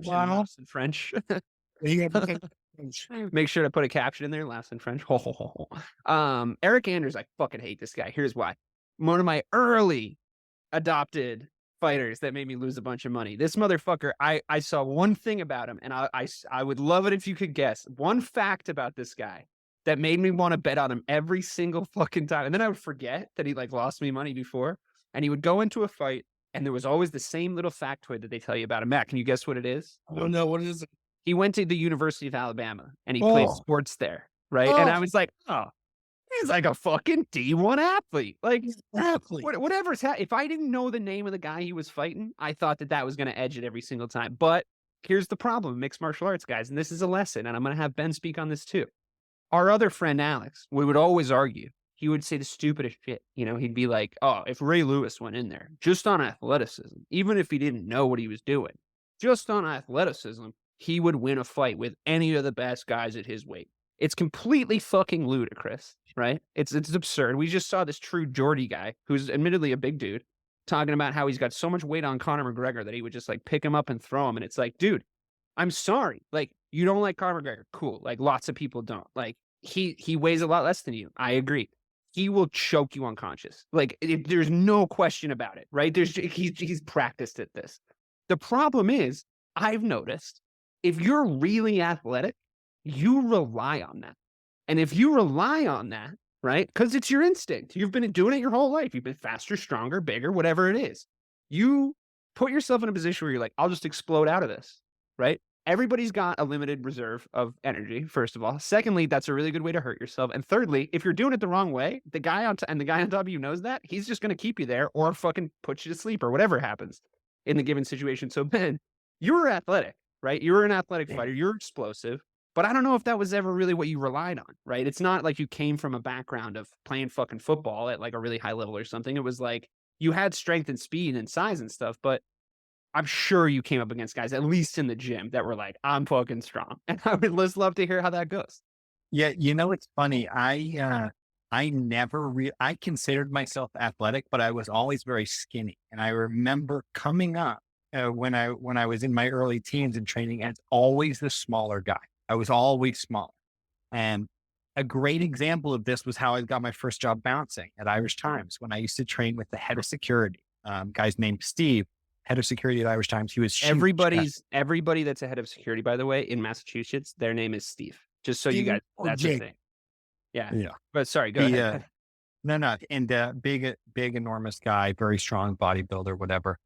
[SPEAKER 2] Laughs in French. Make sure to put a caption in there. Laughs in French. Eric Anders, I fucking hate this guy. Here's why. One of my early adopted fighters that made me lose a bunch of money. This motherfucker, I saw one thing about him, and I would love it if you could guess one fact about this guy that made me want to bet on him every single fucking time. And then I would forget that he like lost me money before, and he would go into a fight, and there was always the same little factoid that they tell you about him. Matt, can you guess what it is?
[SPEAKER 4] I don't know. What is it?
[SPEAKER 2] He went to the University of Alabama, and he played sports there, right? And I was like, oh, he's like a fucking D1 athlete. Like, whatever's if I didn't know the name of the guy he was fighting, I thought that was going to edge it every single time. But here's the problem, mixed martial arts guys, and this is a lesson, and I'm going to have Ben speak on this too. Our other friend, Alex, we would always argue. He would say the stupidest shit. He'd be like, oh, if Ray Lewis went in there just on athleticism, even if he didn't know what he was doing, just on athleticism, he would win a fight with any of the best guys at his weight. It's completely fucking ludicrous, right? It's absurd. We just saw this true Geordie guy, who's admittedly a big dude, talking about how he's got so much weight on Conor McGregor that he would just like pick him up and throw him. And it's like, dude, I'm sorry. Like, you don't like Conor McGregor. Cool. Like, lots of people don't. Like, he weighs a lot less than you. I agree. He will choke you unconscious. Like, there's no question about it, right? He's practiced at this. The problem is, I've noticed, if you're really athletic, you rely on that. And if you rely on that, right, because it's your instinct, you've been doing it your whole life. You've been faster, stronger, bigger, whatever it is. You put yourself in a position where you're like, I'll just explode out of this, right? Everybody's got a limited reserve of energy, first of all. Secondly, that's a really good way to hurt yourself. And thirdly, if you're doing it the wrong way, the guy on top of you knows that, he's just going to keep you there or fucking put you to sleep or whatever happens in the given situation. So, Ben, you were athletic, right? You were an athletic fighter. You're explosive. But I don't know if that was ever really what you relied on, right? It's not like you came from a background of playing fucking football at like a really high level or something. It was like you had strength and speed and size and stuff, but I'm sure you came up against guys, at least in the gym, that were like, I'm fucking strong. And I would just love to hear how that goes.
[SPEAKER 3] Yeah, it's funny. I considered myself athletic, but I was always very skinny. And I remember coming up when I was in my early teens and training as always the smaller guy. I was always small. And a great example of this was how I got my first job bouncing at Irish Times when I used to train with the head of security, guy's named Steve. Head of security at Irish Times. He was
[SPEAKER 2] everybody that's a head of security, by the way, in Massachusetts, their name is Steve. Just so you guys, that's the thing. Yeah. But sorry, go ahead.
[SPEAKER 3] No. And big, enormous guy, very strong bodybuilder, whatever.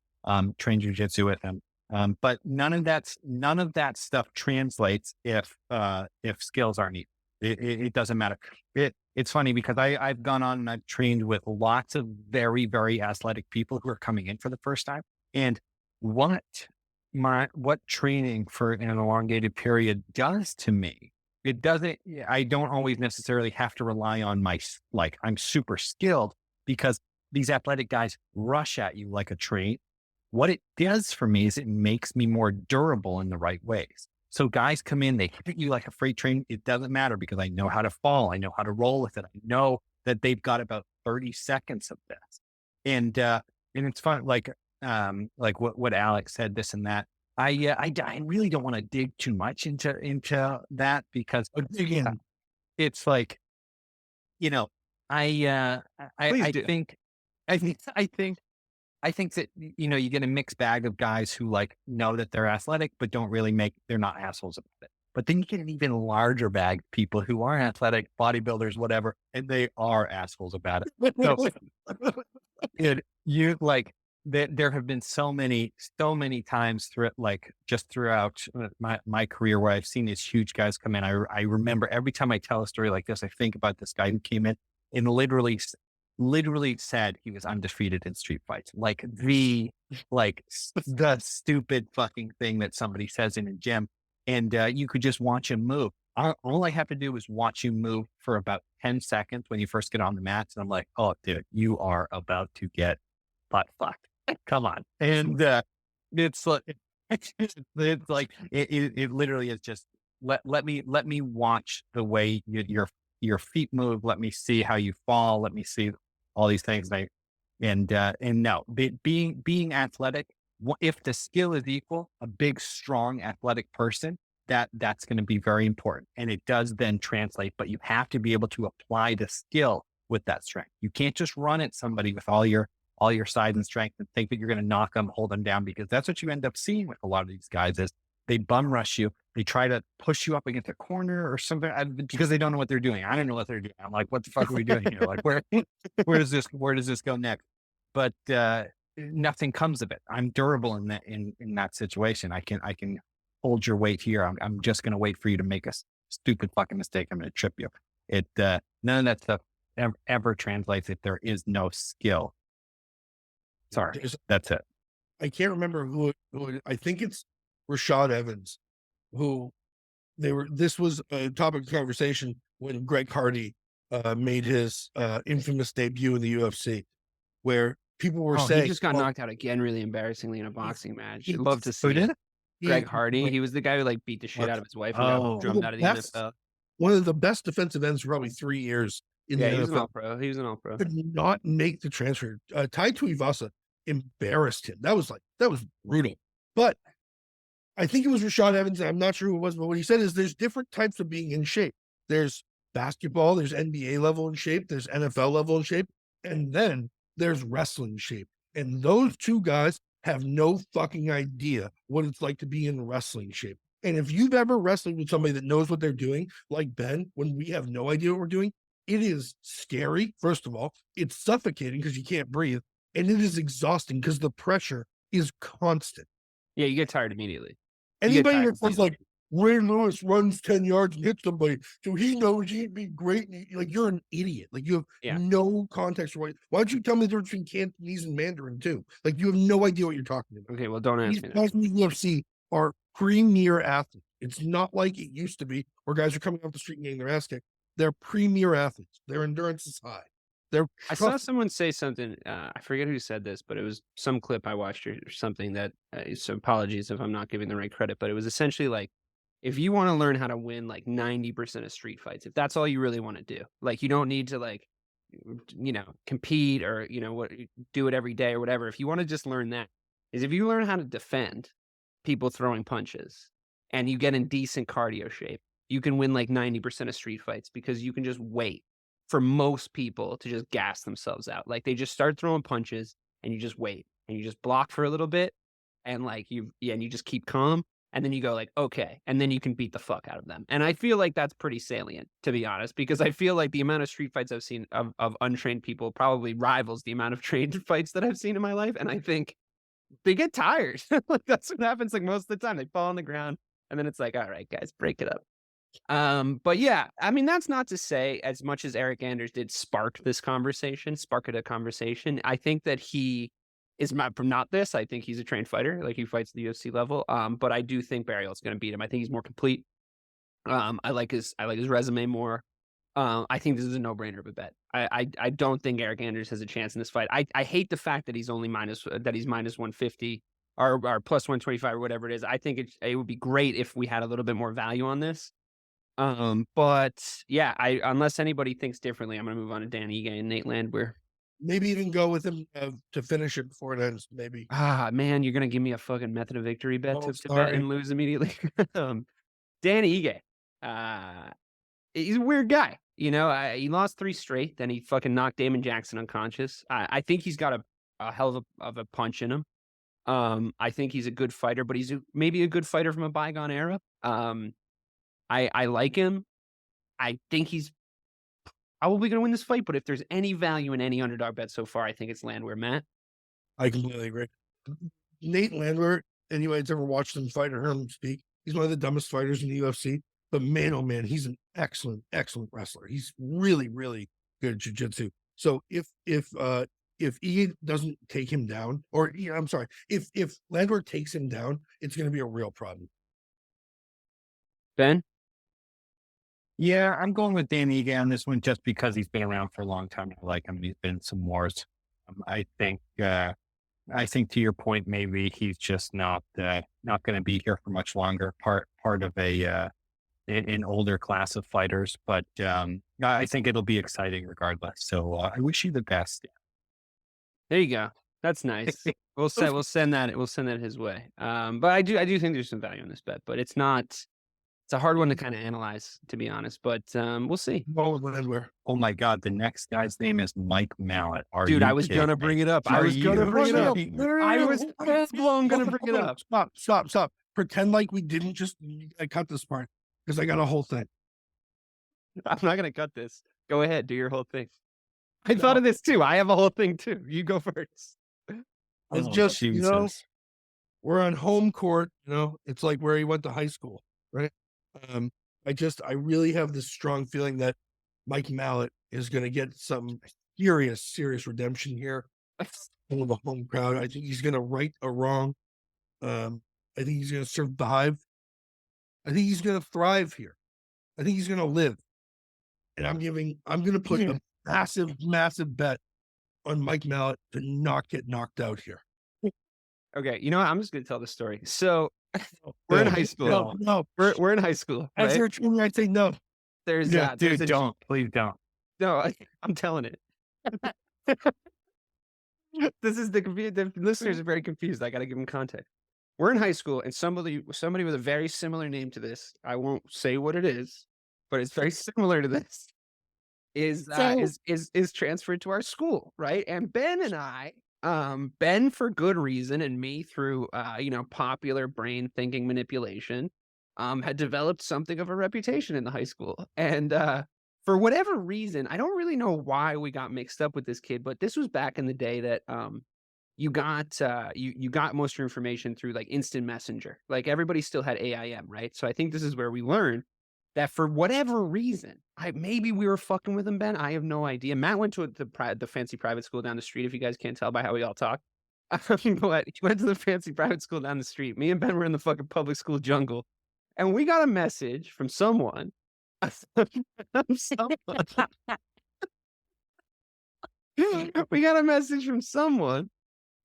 [SPEAKER 3] Trained jiu-jitsu with him. But none of that stuff translates if skills aren't needed. It doesn't matter. It's funny because I've gone on and I've trained with lots of very, very athletic people who are coming in for the first time. And what training for an elongated period does to me, I don't always necessarily have to rely on I'm super skilled, because these athletic guys rush at you like a train. What it does for me is it makes me more durable in the right ways. So guys come in, they hit you like a freight train. It doesn't matter because I know how to fall. I know how to roll with it. I know that they've got about 30 seconds of this. And it's fun. Like what Alex said, this and that. I really don't want to dig too much into that, because it's like, I think that, you get a mixed bag of guys who know that they're athletic, but they're not assholes about it. But then you get an even larger bag of people who are athletic, bodybuilders, whatever, and they are assholes about it. So there have been so many times throughout my career where I've seen these huge guys come in. I remember every time I tell a story like this, I think about this guy who came in and literally said he was undefeated in street fights. The stupid fucking thing that somebody says in a gym. And you could just watch him move. All I have to do is watch you move for about 10 seconds when you first get on the mats. And I'm like, oh, dude, you are about to get butt fucked. Come on. And it's like, it literally is just, let me watch the way your feet move. Let me see how you fall. Let me see all these things. And no, being athletic, if the skill is equal, a big, strong, athletic person, that's going to be very important. And it does then translate, but you have to be able to apply the skill with that strength. You can't just run at somebody with all your size and strength and think that you're going to knock them, hold them down, because that's what you end up seeing with a lot of these guys is they bum rush you. They try to push you up against a corner or something because they don't know what they're doing. I don't know what they're doing. I'm like, what the fuck are we doing here? Like, where does this go next? But nothing comes of it. I'm durable in that situation. I can hold your weight here. I'm just going to wait for you to make a stupid fucking mistake. I'm going to trip you. None of that stuff ever translates if there is no skill. Sorry, that's it.
[SPEAKER 4] I can't remember who I think it's Rashad Evans, this was a topic of conversation when Greg Hardy made his infamous debut in the UFC, where people were saying
[SPEAKER 2] he just got knocked out again really embarrassingly in a boxing match. I'd love to see it. Greg Hardy, he was the guy who beat the shit out of his wife and got drummed out of the NFL.
[SPEAKER 4] One of the best defensive ends for probably 3 years in the NFL.
[SPEAKER 2] He was an all-pro.
[SPEAKER 4] Could not make the transfer. Tai Tuivasa embarrassed him. That was brutal. But I think it was Rashad Evans. I'm not sure who it was, but what he said is there's different types of being in shape. There's basketball, there's NBA level in shape, there's NFL level in shape, and then there's wrestling shape. And those two guys have no fucking idea what it's like to be in wrestling shape. And if you've ever wrestled with somebody that knows what they're doing, like Ben, when we have no idea what we're doing, it is scary. First of all, it's suffocating because you can't breathe. And it is exhausting because the pressure is constant.
[SPEAKER 2] Yeah, you get tired immediately.
[SPEAKER 4] Anybody that says Ray Lewis runs 10 yards and hits somebody, so he knows he'd be great. You're an idiot. You have no context for why don't you tell me the difference between Cantonese and Mandarin too? You have no idea what you're talking about.
[SPEAKER 2] Okay, well, don't ask me that.
[SPEAKER 4] Guys in the UFC are premier athletes. It's not like it used to be where guys are coming off the street and getting their ass kicked. They're premier athletes. Their endurance is high.
[SPEAKER 2] I saw someone say something, I forget who said this, but it was some clip I watched or something that, so apologies if I'm not giving the right credit, but it was essentially if you want to learn how to win 90% of street fights, if that's all you really want to do, you don't need to compete or, do it every day or whatever. If you want to just learn that, is if you learn how to defend people throwing punches and you get in decent cardio shape, you can win 90% of street fights because you can just wait for most people to just gas themselves out. They just start throwing punches and you just wait and you just block for a little bit and you just keep calm and then you go okay, and then you can beat the fuck out of them. And I feel that's pretty salient, to be honest, because I feel the amount of street fights I've seen of untrained people probably rivals the amount of trained fights that I've seen in my life. And I think they get tired. Like that's what happens like most of the time. They fall on the ground and then it's like, all right, guys, break it up. But yeah, I mean, that's not to say as much as Eric Anders did spark a conversation. I think that he is not this. I think he's a trained fighter. Like he fights at the UFC level. But I do think Barriault's going to beat him. I think he's more complete. I like his resume more. I think this is a no-brainer of a bet. I don't think Eric Anders has a chance in this fight. I hate the fact that he's only minus 150 or plus 125 or whatever it is. I think it would be great if we had a little bit more value on this. But yeah, unless anybody thinks differently, I'm gonna move on to Dan Ige and Nate Landwehr.
[SPEAKER 4] Maybe even go with him to finish it before it ends. Maybe.
[SPEAKER 2] Ah, man, you're gonna give me a fucking method of victory bet to bet and lose immediately. Dan Ige, he's a weird guy. You know, he lost 3 straight. Then he fucking knocked Damon Jackson unconscious. I think he's got a hell of a punch in him. I think he's a good fighter, but he's maybe a good fighter from a bygone era. I like him. I think he's probably going to win this fight, but if there's any value in any underdog bet so far, I think it's Landwehr. Matt?
[SPEAKER 4] I completely agree. Nate Landwehr, anyone's ever watched him fight or heard him speak, he's one of the dumbest fighters in the UFC. But man, oh man, he's an excellent, excellent wrestler. He's really, really good at jiu-jitsu. So if Ige doesn't take him down, or I'm sorry, if Landwehr takes him down, it's going to be a real problem.
[SPEAKER 2] Ben?
[SPEAKER 3] Yeah, I'm going with Dan Ige on this one just because he's been around for a long time. I like him. He's been in some wars. I think to your point, maybe he's just not going to be here for much longer. Part of an older class of fighters, but I think it'll be exciting regardless. So I wish you the best.
[SPEAKER 2] There you go. That's nice. We'll send that his way. But I do think there's some value in this bet, but it's a hard one to kind of analyze, to be honest. But we'll see.
[SPEAKER 3] Oh my God, the next guy's name is Mike Mallet.
[SPEAKER 2] Dude, I was gonna bring it up. I was gonna bring it up.
[SPEAKER 4] Stop. Pretend like we didn't just cut this part because I got a whole thing.
[SPEAKER 2] I'm not gonna cut this. Go ahead, do your whole thing. I thought of this too. I have a whole thing too. You go first.
[SPEAKER 4] It's just, we're on home court, it's like where he went to high school, right? I really have this strong feeling that Mike Mallet is going to get some serious redemption here from the home crowd. I think he's going to right a wrong. I think he's going to survive. I think he's going to thrive here. I think he's going to live. And I'm going to put a massive bet on Mike Mallet to not get knocked out here.
[SPEAKER 2] Okay, you know what? I'm just going to tell the story. So we're in high school.
[SPEAKER 4] No.
[SPEAKER 2] We're in high school. Right?
[SPEAKER 4] As you're treating, I'd say no.
[SPEAKER 2] Please don't. No, I'm telling it. The listeners are very confused. I got to give them context. We're in high school, and somebody with a very similar name to this, I won't say what it is, but it's very similar to this, is transferred to our school, right? And Ben and I, Ben for good reason, and me through popular brain thinking manipulation, had developed something of a reputation in the high school. And for whatever reason, I don't really know why we got mixed up with this kid, but this was back in the day that you got most of your information through like instant messenger. Like everybody still had AIM, right? So I think this is where we learned that for whatever reason, maybe we were fucking with him, Ben. I have no idea. Matt went to the fancy private school down the street, if you guys can't tell by how we all talk. But he went to the fancy private school down the street. Me and Ben were in the fucking public school jungle. And we got a message from someone. We got a message from someone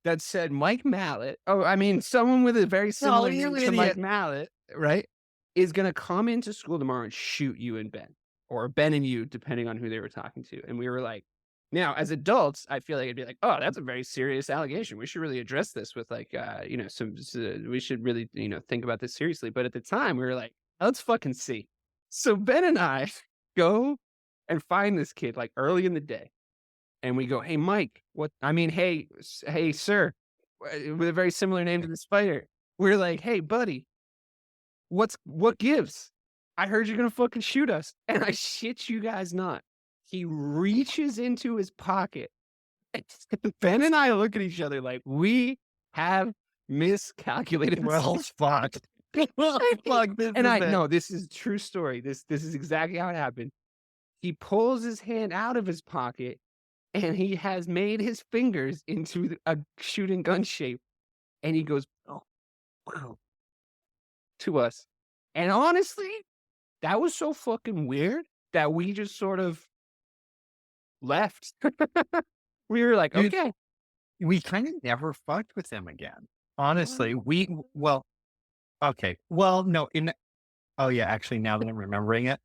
[SPEAKER 2] that said Mike Mallet. Oh, I mean, someone with a very similar name to Mike Mallet, right? Is going to come into school tomorrow and shoot you and Ben, or Ben and you, depending on who they were talking to. And we were like, now as adults, I feel like it'd be like, oh, that's a very serious allegation. We should really address this with like, we should really, think about this seriously. But at the time we were like, let's fucking see. So Ben and I go and find this kid like early in the day. And we go, hey, Mike, hey, sir, with a very similar name to this fighter. We're like, hey, buddy. What gives? I heard you're going to fucking shoot us. And I shit you guys not. He reaches into his pocket. Ben and I look at each other like we have miscalculated.
[SPEAKER 3] Well, fuck. Fuck, this
[SPEAKER 2] And
[SPEAKER 3] is
[SPEAKER 2] I
[SPEAKER 3] it.
[SPEAKER 2] no, this is true story. This is exactly how it happened. He pulls his hand out of his pocket, and he has made his fingers into a shooting gun shape, and he goes, "Oh, wow," to us. And honestly, that was so fucking weird that we just sort of left. We were like,
[SPEAKER 3] Dude,
[SPEAKER 2] okay.
[SPEAKER 3] we kind of never fucked with him again. Honestly, well, okay. Well, no, oh yeah, actually, now that I'm remembering it,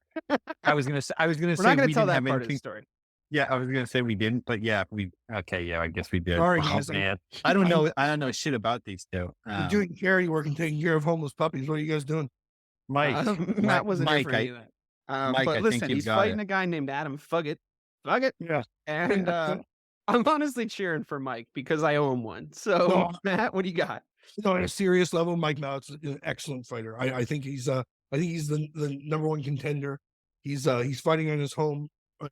[SPEAKER 3] I was gonna say
[SPEAKER 2] We're not
[SPEAKER 3] we
[SPEAKER 2] going to tell
[SPEAKER 3] didn't
[SPEAKER 2] that
[SPEAKER 3] have
[SPEAKER 2] part of the
[SPEAKER 3] anything.
[SPEAKER 2] story.
[SPEAKER 3] Yeah, I was gonna say we didn't, but yeah, okay, yeah, I guess we did.
[SPEAKER 4] Sorry,
[SPEAKER 3] Oh
[SPEAKER 4] guys.
[SPEAKER 3] man, I don't know shit about these two.
[SPEAKER 4] I'm doing charity work and taking care of homeless puppies. What are you guys doing?
[SPEAKER 2] Matt wasn't here
[SPEAKER 3] Mike,
[SPEAKER 2] for any of that.
[SPEAKER 3] Mike,
[SPEAKER 2] But
[SPEAKER 3] I think
[SPEAKER 2] listen,
[SPEAKER 3] you've
[SPEAKER 2] he's
[SPEAKER 3] got
[SPEAKER 2] fighting
[SPEAKER 3] it.
[SPEAKER 2] a guy named Adam Fuggett. Fuggett.
[SPEAKER 4] Yeah.
[SPEAKER 2] And I'm honestly cheering for Mike because I owe him one. So,
[SPEAKER 4] No.
[SPEAKER 2] Matt, what do you got?
[SPEAKER 4] No, on a serious level, Mike Mount's an excellent fighter. I think he's the number one contender. He's fighting on his home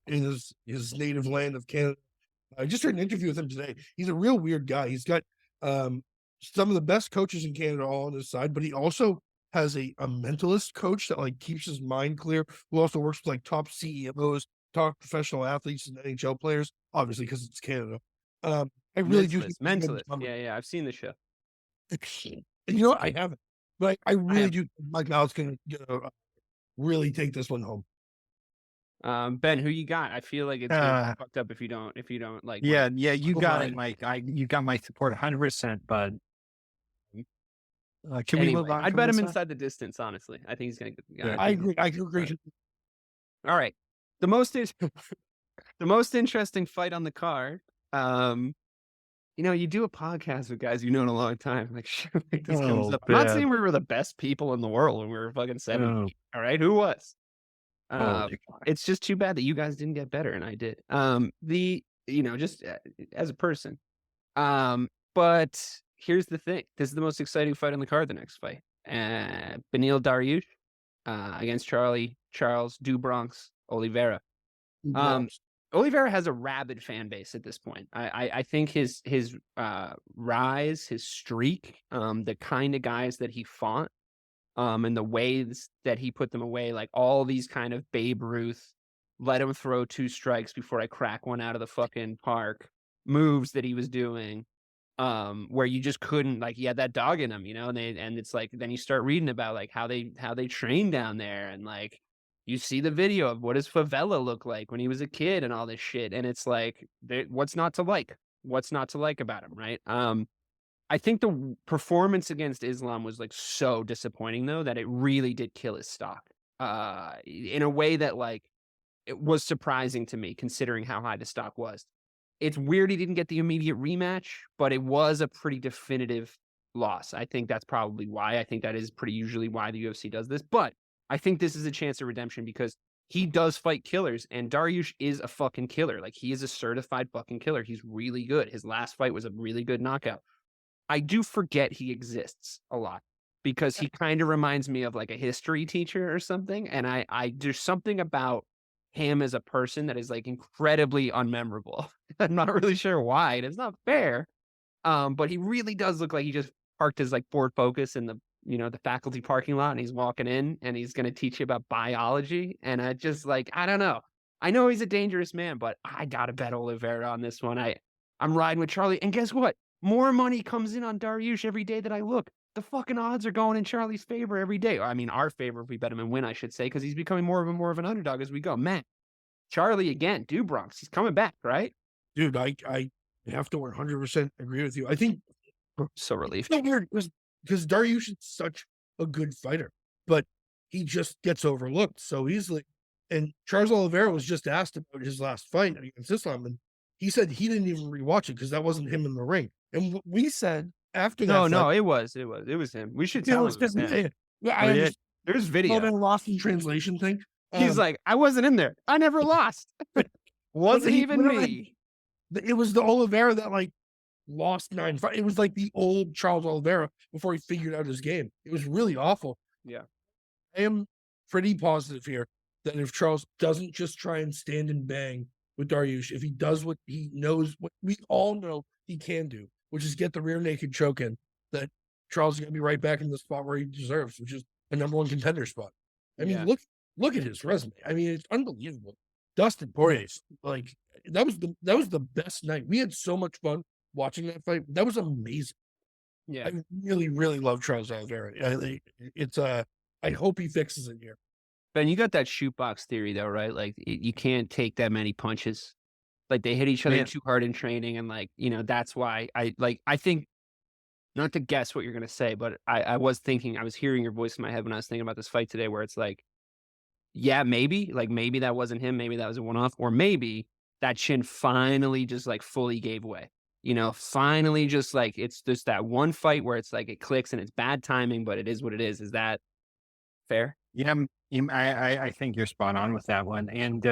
[SPEAKER 4] in his native land of Canada. I just heard an interview with him today. He's a real weird guy. He's got some of the best coaches in Canada all on his side, but he also has a mentalist coach that like keeps his mind clear, who also works with like top CEOs, top professional athletes and NHL players, obviously because it's Canada. I really do think
[SPEAKER 2] Mentalist. Yeah, I've seen the show.
[SPEAKER 4] and you know what? I haven't, but I really do think Mike Mount's gonna really take this one home.
[SPEAKER 2] Ben, who you got? I feel like it's gonna be fucked up if you don't like.
[SPEAKER 3] Yeah,
[SPEAKER 2] Mike.
[SPEAKER 3] yeah, you got it,
[SPEAKER 4] Mike.
[SPEAKER 3] Mike. You got my support 100%, bud. Can we
[SPEAKER 2] Anyway,
[SPEAKER 3] move on?
[SPEAKER 2] I'd
[SPEAKER 3] from
[SPEAKER 2] bet him
[SPEAKER 3] this one?
[SPEAKER 2] inside the distance. Honestly, I think he's gonna get the guy.
[SPEAKER 3] Yeah.
[SPEAKER 4] I agree. I can agree.
[SPEAKER 2] All right, the most interesting fight on the card. You do a podcast with guys you know in a long time. Like shit like this comes up. I'm not saying we were the best people in the world when we were fucking 70. All right, who was? It's just too bad that you guys didn't get better and I did. Just as a person. But here's the thing. This is the most exciting fight on the card. The next fight, Beneil Dariush against Charles Oliveira. Oliveira has a rabid fan base at this point. I think his rise, his streak, the kind of guys that he fought, and the ways that he put them away, like all these kind of Babe Ruth, let him throw 2 strikes before I crack one out of the fucking park moves that he was doing, where you just couldn't, like, he had that dog in him, and it's like, then you start reading about like how they train down there, and like, you see the video of what his favela look like when he was a kid and all this shit. And it's like, what's not to like? What's not to like about him, right? I think the performance against Islam was like so disappointing though, that it really did kill his stock in a way that like, it was surprising to me considering how high the stock was. It's weird he didn't get the immediate rematch, but it was a pretty definitive loss. I think that's probably why. I think that is pretty usually why the UFC does this, but I think this is a chance of redemption because he does fight killers, and Dariush is a fucking killer. Like, he is a certified fucking killer. He's really good. His last fight was a really good knockout. I do forget he exists a lot because he kind of reminds me of like a history teacher or something. And I there's something about him as a person that is like incredibly unmemorable. I'm not really sure why, and it's not fair. But he really does look like he just parked his like Ford Focus in the faculty parking lot, and he's walking in and he's going to teach you about biology. And I just like, I don't know. I know he's a dangerous man, but I got to bet Oliveira on this one. I'm riding with Charlie. And guess what? More money comes in on Dariush every day that I look. The fucking odds are going in Charlie's favor every day. I mean, our favor if we bet him and win, I should say, because he's becoming more of an underdog as we go. Man, Charlie again, Bronx, he's coming back, right?
[SPEAKER 4] Dude, I have to 100% agree with you. I think
[SPEAKER 2] so relieved.
[SPEAKER 4] it's so weird because Dariush is such a good fighter, but he just gets overlooked so easily. And Charles Oliveira was just asked about his last fight against Islam, and he said he didn't even rewatch it because that wasn't him in the ring. And what we said after that,
[SPEAKER 2] no, it was him. We should tell him.
[SPEAKER 4] Yeah, I understand.
[SPEAKER 2] There's video.
[SPEAKER 4] That lost in translation thing.
[SPEAKER 2] He's like, I wasn't in there. I never lost. Wasn't even me.
[SPEAKER 4] It was the Oliveira that like lost 9 fights. It was like the old Charles Oliveira before he figured out his game. It was really awful.
[SPEAKER 2] Yeah.
[SPEAKER 4] I am pretty positive here that if Charles doesn't just try and stand and bang with Dariush, if he does what he knows, what we all know he can do, which is get the rear naked choke in, that Charles is going to be right back in the spot where he deserves, which is a number one contender spot. I mean, look at his resume. I mean, it's unbelievable. Dustin Poirier, like that was the best night. We had so much fun watching that fight. That was amazing.
[SPEAKER 2] Yeah.
[SPEAKER 4] I really, really love Charles Oliveira. I hope he fixes it here.
[SPEAKER 2] Ben, you got that shoot box theory though, right? Like you can't take that many punches. Like they hit each other too hard in training, and like, you know, that's why I think, not to guess what you're gonna say, but I was hearing your voice in my head when I was thinking about this fight today, where it's like, yeah, maybe that wasn't him, maybe that was a one-off, or maybe that chin finally just like fully gave way. You know, finally just like it's just that one fight where it's like it clicks and it's bad timing, but it is what it is. Is that fair?
[SPEAKER 3] Yeah, I think you're spot on with that one, and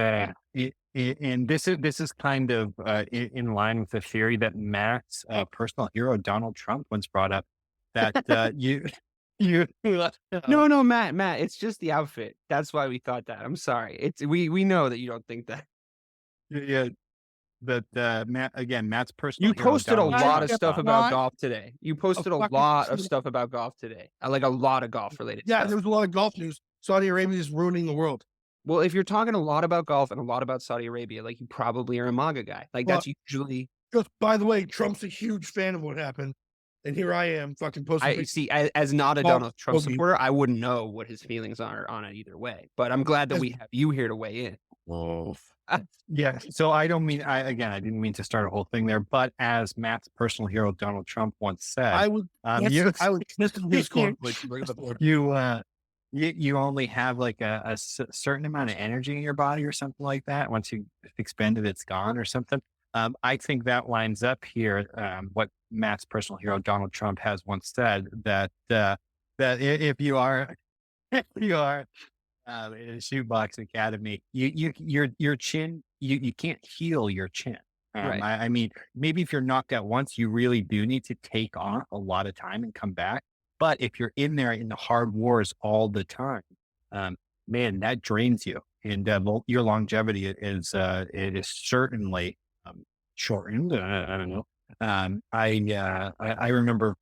[SPEAKER 3] and this is kind of in line with the theory that Matt's personal hero Donald Trump once brought up, that you
[SPEAKER 2] no, Matt, it's just the outfit. That's why we thought that. I'm sorry. We know that you don't think that.
[SPEAKER 3] Yeah, but Matt's personal.
[SPEAKER 2] You
[SPEAKER 3] hero,
[SPEAKER 2] posted a
[SPEAKER 3] Donald
[SPEAKER 2] lot
[SPEAKER 3] Trump,
[SPEAKER 2] of stuff about golf today. You posted a lot of stuff about golf today. Like a lot of golf related stuff.
[SPEAKER 4] There was a lot of golf news. Saudi Arabia is ruining the world.
[SPEAKER 2] Well, if you're talking a lot about golf and a lot about Saudi Arabia, like you probably are a MAGA guy. Like that's usually.
[SPEAKER 4] Just by the way, Trump's a huge fan of what happened, and here I am fucking posting.
[SPEAKER 2] I see. As not a Donald Trump supporter, I wouldn't know what his feelings are on it either way. But I'm glad that we have you here to weigh in.
[SPEAKER 3] Whoa. Yeah. So I didn't mean to start a whole thing there, but as Matt's personal hero Donald Trump once said,
[SPEAKER 4] I would kiss his cornflakes.
[SPEAKER 3] You only have like a certain amount of energy in your body or something like that. Once you expend it, it's gone or something. I think that lines up here. What Matt's personal hero Donald Trump has once said, that if you are in a shootbox academy, your chin, you can't heal your chin.
[SPEAKER 2] Right.
[SPEAKER 3] I mean, maybe if you're knocked out once, you really do need to take off a lot of time and come back. But if you're in there in the hard wars all the time, man, that drains you, and your longevity is certainly shortened. I don't know. I remember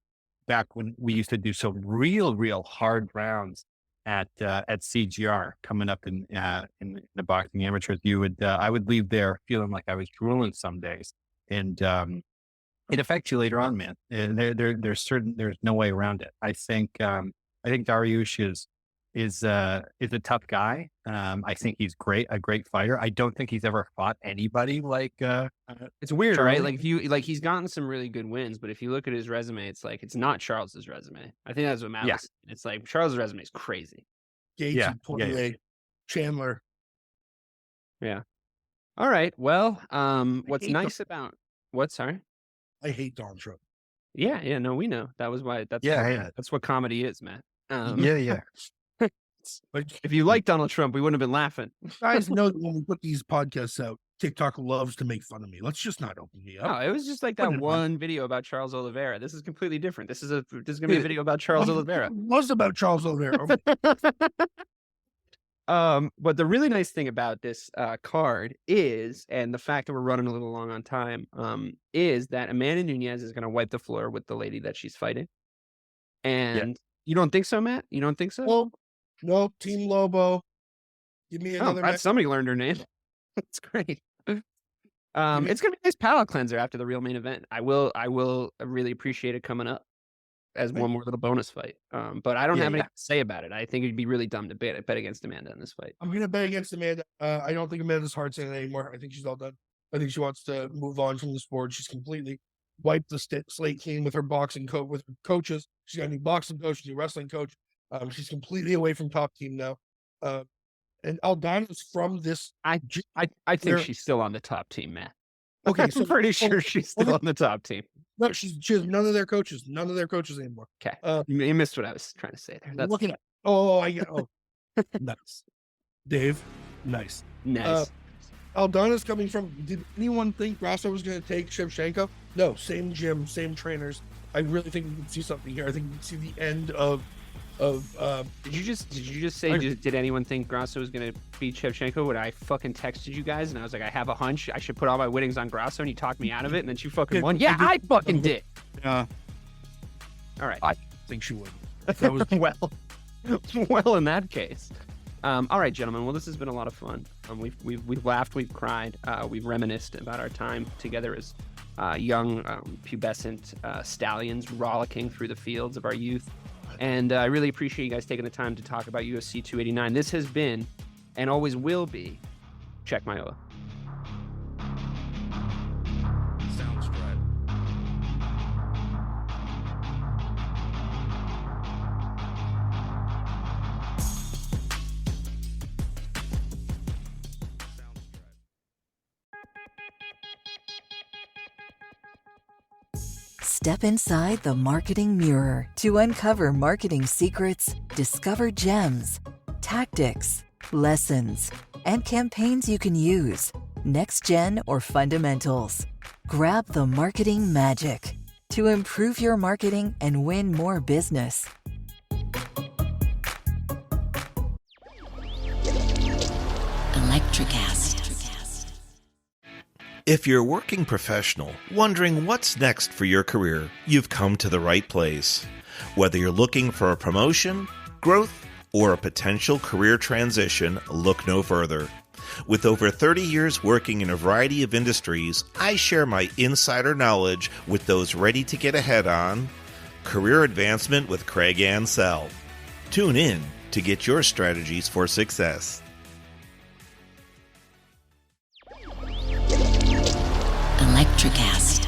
[SPEAKER 3] back when we used to do some real hard rounds at CGR coming up in the boxing amateurs. I would leave there feeling like I was drooling some days, and it affects you later on, man. And there's no way around it. I think Dariush is a tough guy. I think he's a great fighter. I don't think he's ever fought anybody like.
[SPEAKER 2] It's weird,
[SPEAKER 3] Charlie.
[SPEAKER 2] right? Like he's gotten some really good wins, but if you look at his resume, it's like it's not Charles's resume. I think that's what matters. Yeah. It's like Charles's resume is crazy.
[SPEAKER 4] Gates, Poirier, Chandler.
[SPEAKER 2] Yeah. All right. Well, what's nice about what? Sorry.
[SPEAKER 4] I hate Donald Trump.
[SPEAKER 2] Yeah, no, we know. That was why. That's what comedy is, Matt.
[SPEAKER 3] Yeah.
[SPEAKER 4] But
[SPEAKER 2] if you like Donald Trump, we wouldn't have been laughing.
[SPEAKER 4] Guys know that when we put these podcasts out, TikTok loves to make fun of me. Let's just not open me up.
[SPEAKER 2] No, it was just like that one video about Charles Oliveira. This is completely different. This is going to be a video about Charles Oliveira.
[SPEAKER 4] It was about Charles Oliveira.
[SPEAKER 2] But the really nice thing about this card is, and the fact that we're running a little long on time, is that Amanda Nunez is going to wipe the floor with the lady that she's fighting. And you don't think so, Matt? You don't think so?
[SPEAKER 4] Well, no, Team Lobo. Give me another.
[SPEAKER 2] Oh, somebody learned her name. That's great. It's gonna be a nice palate cleanser after the real main event. I will really appreciate it coming up as one more little bonus fight. But I don't have anything to say about it. I think it'd be really dumb to bet against Amanda in this fight.
[SPEAKER 4] I'm gonna bet against Amanda. I don't think Amanda's hard saying anymore. I think she's all done. I think she wants to move on from the sport. She's completely wiped the slate clean with her boxing with her coaches. She's got a new boxing coach, a new wrestling coach. She's completely away from top team now. And Aldana's from this.
[SPEAKER 2] I think she's still on the top team, Matt.
[SPEAKER 4] Okay,
[SPEAKER 2] I'm pretty sure she's still on the top team.
[SPEAKER 4] No, she has none of their coaches anymore.
[SPEAKER 2] Okay, you missed what I was trying to say there. That's
[SPEAKER 4] looking at. Nice, Dave. Nice. Aldana's coming from. Did anyone think Grasso was going to take Shevchenko? No, same gym, same trainers. I really think we can see something here. I think we can see the end of
[SPEAKER 2] Did you just say did anyone think Grasso was gonna beat Shevchenko when I fucking texted you guys and I was like, I have a hunch I should put all my winnings on Grasso, and you talked me out of it, and then she fucking won. Yeah, I fucking did.
[SPEAKER 3] Yeah.
[SPEAKER 2] All right.
[SPEAKER 3] I think she would.
[SPEAKER 4] That was
[SPEAKER 2] well, in that case. All right, gentlemen. Well, this has been a lot of fun. We've laughed, we've cried, we've reminisced about our time together as young, pubescent stallions rollicking through the fields of our youth. And I really appreciate you guys taking the time to talk about UFC 289. This has been, and always will be, Check My Oil.
[SPEAKER 3] Sounds right.
[SPEAKER 6] Step inside the marketing mirror to uncover marketing secrets, discover gems, tactics, lessons, and campaigns you can use, next gen or fundamentals. Grab the marketing magic to improve your marketing and win more business.
[SPEAKER 7] Electricast.
[SPEAKER 8] If you're a working professional wondering what's next for your career, you've come to the right place. Whether you're looking for a promotion, growth, or a potential career transition, look no further. With over 30 years working in a variety of industries, I share my insider knowledge with those ready to get ahead on Career Advancement with Craig Ansell. Tune in to get your strategies for success.
[SPEAKER 7] Electricast.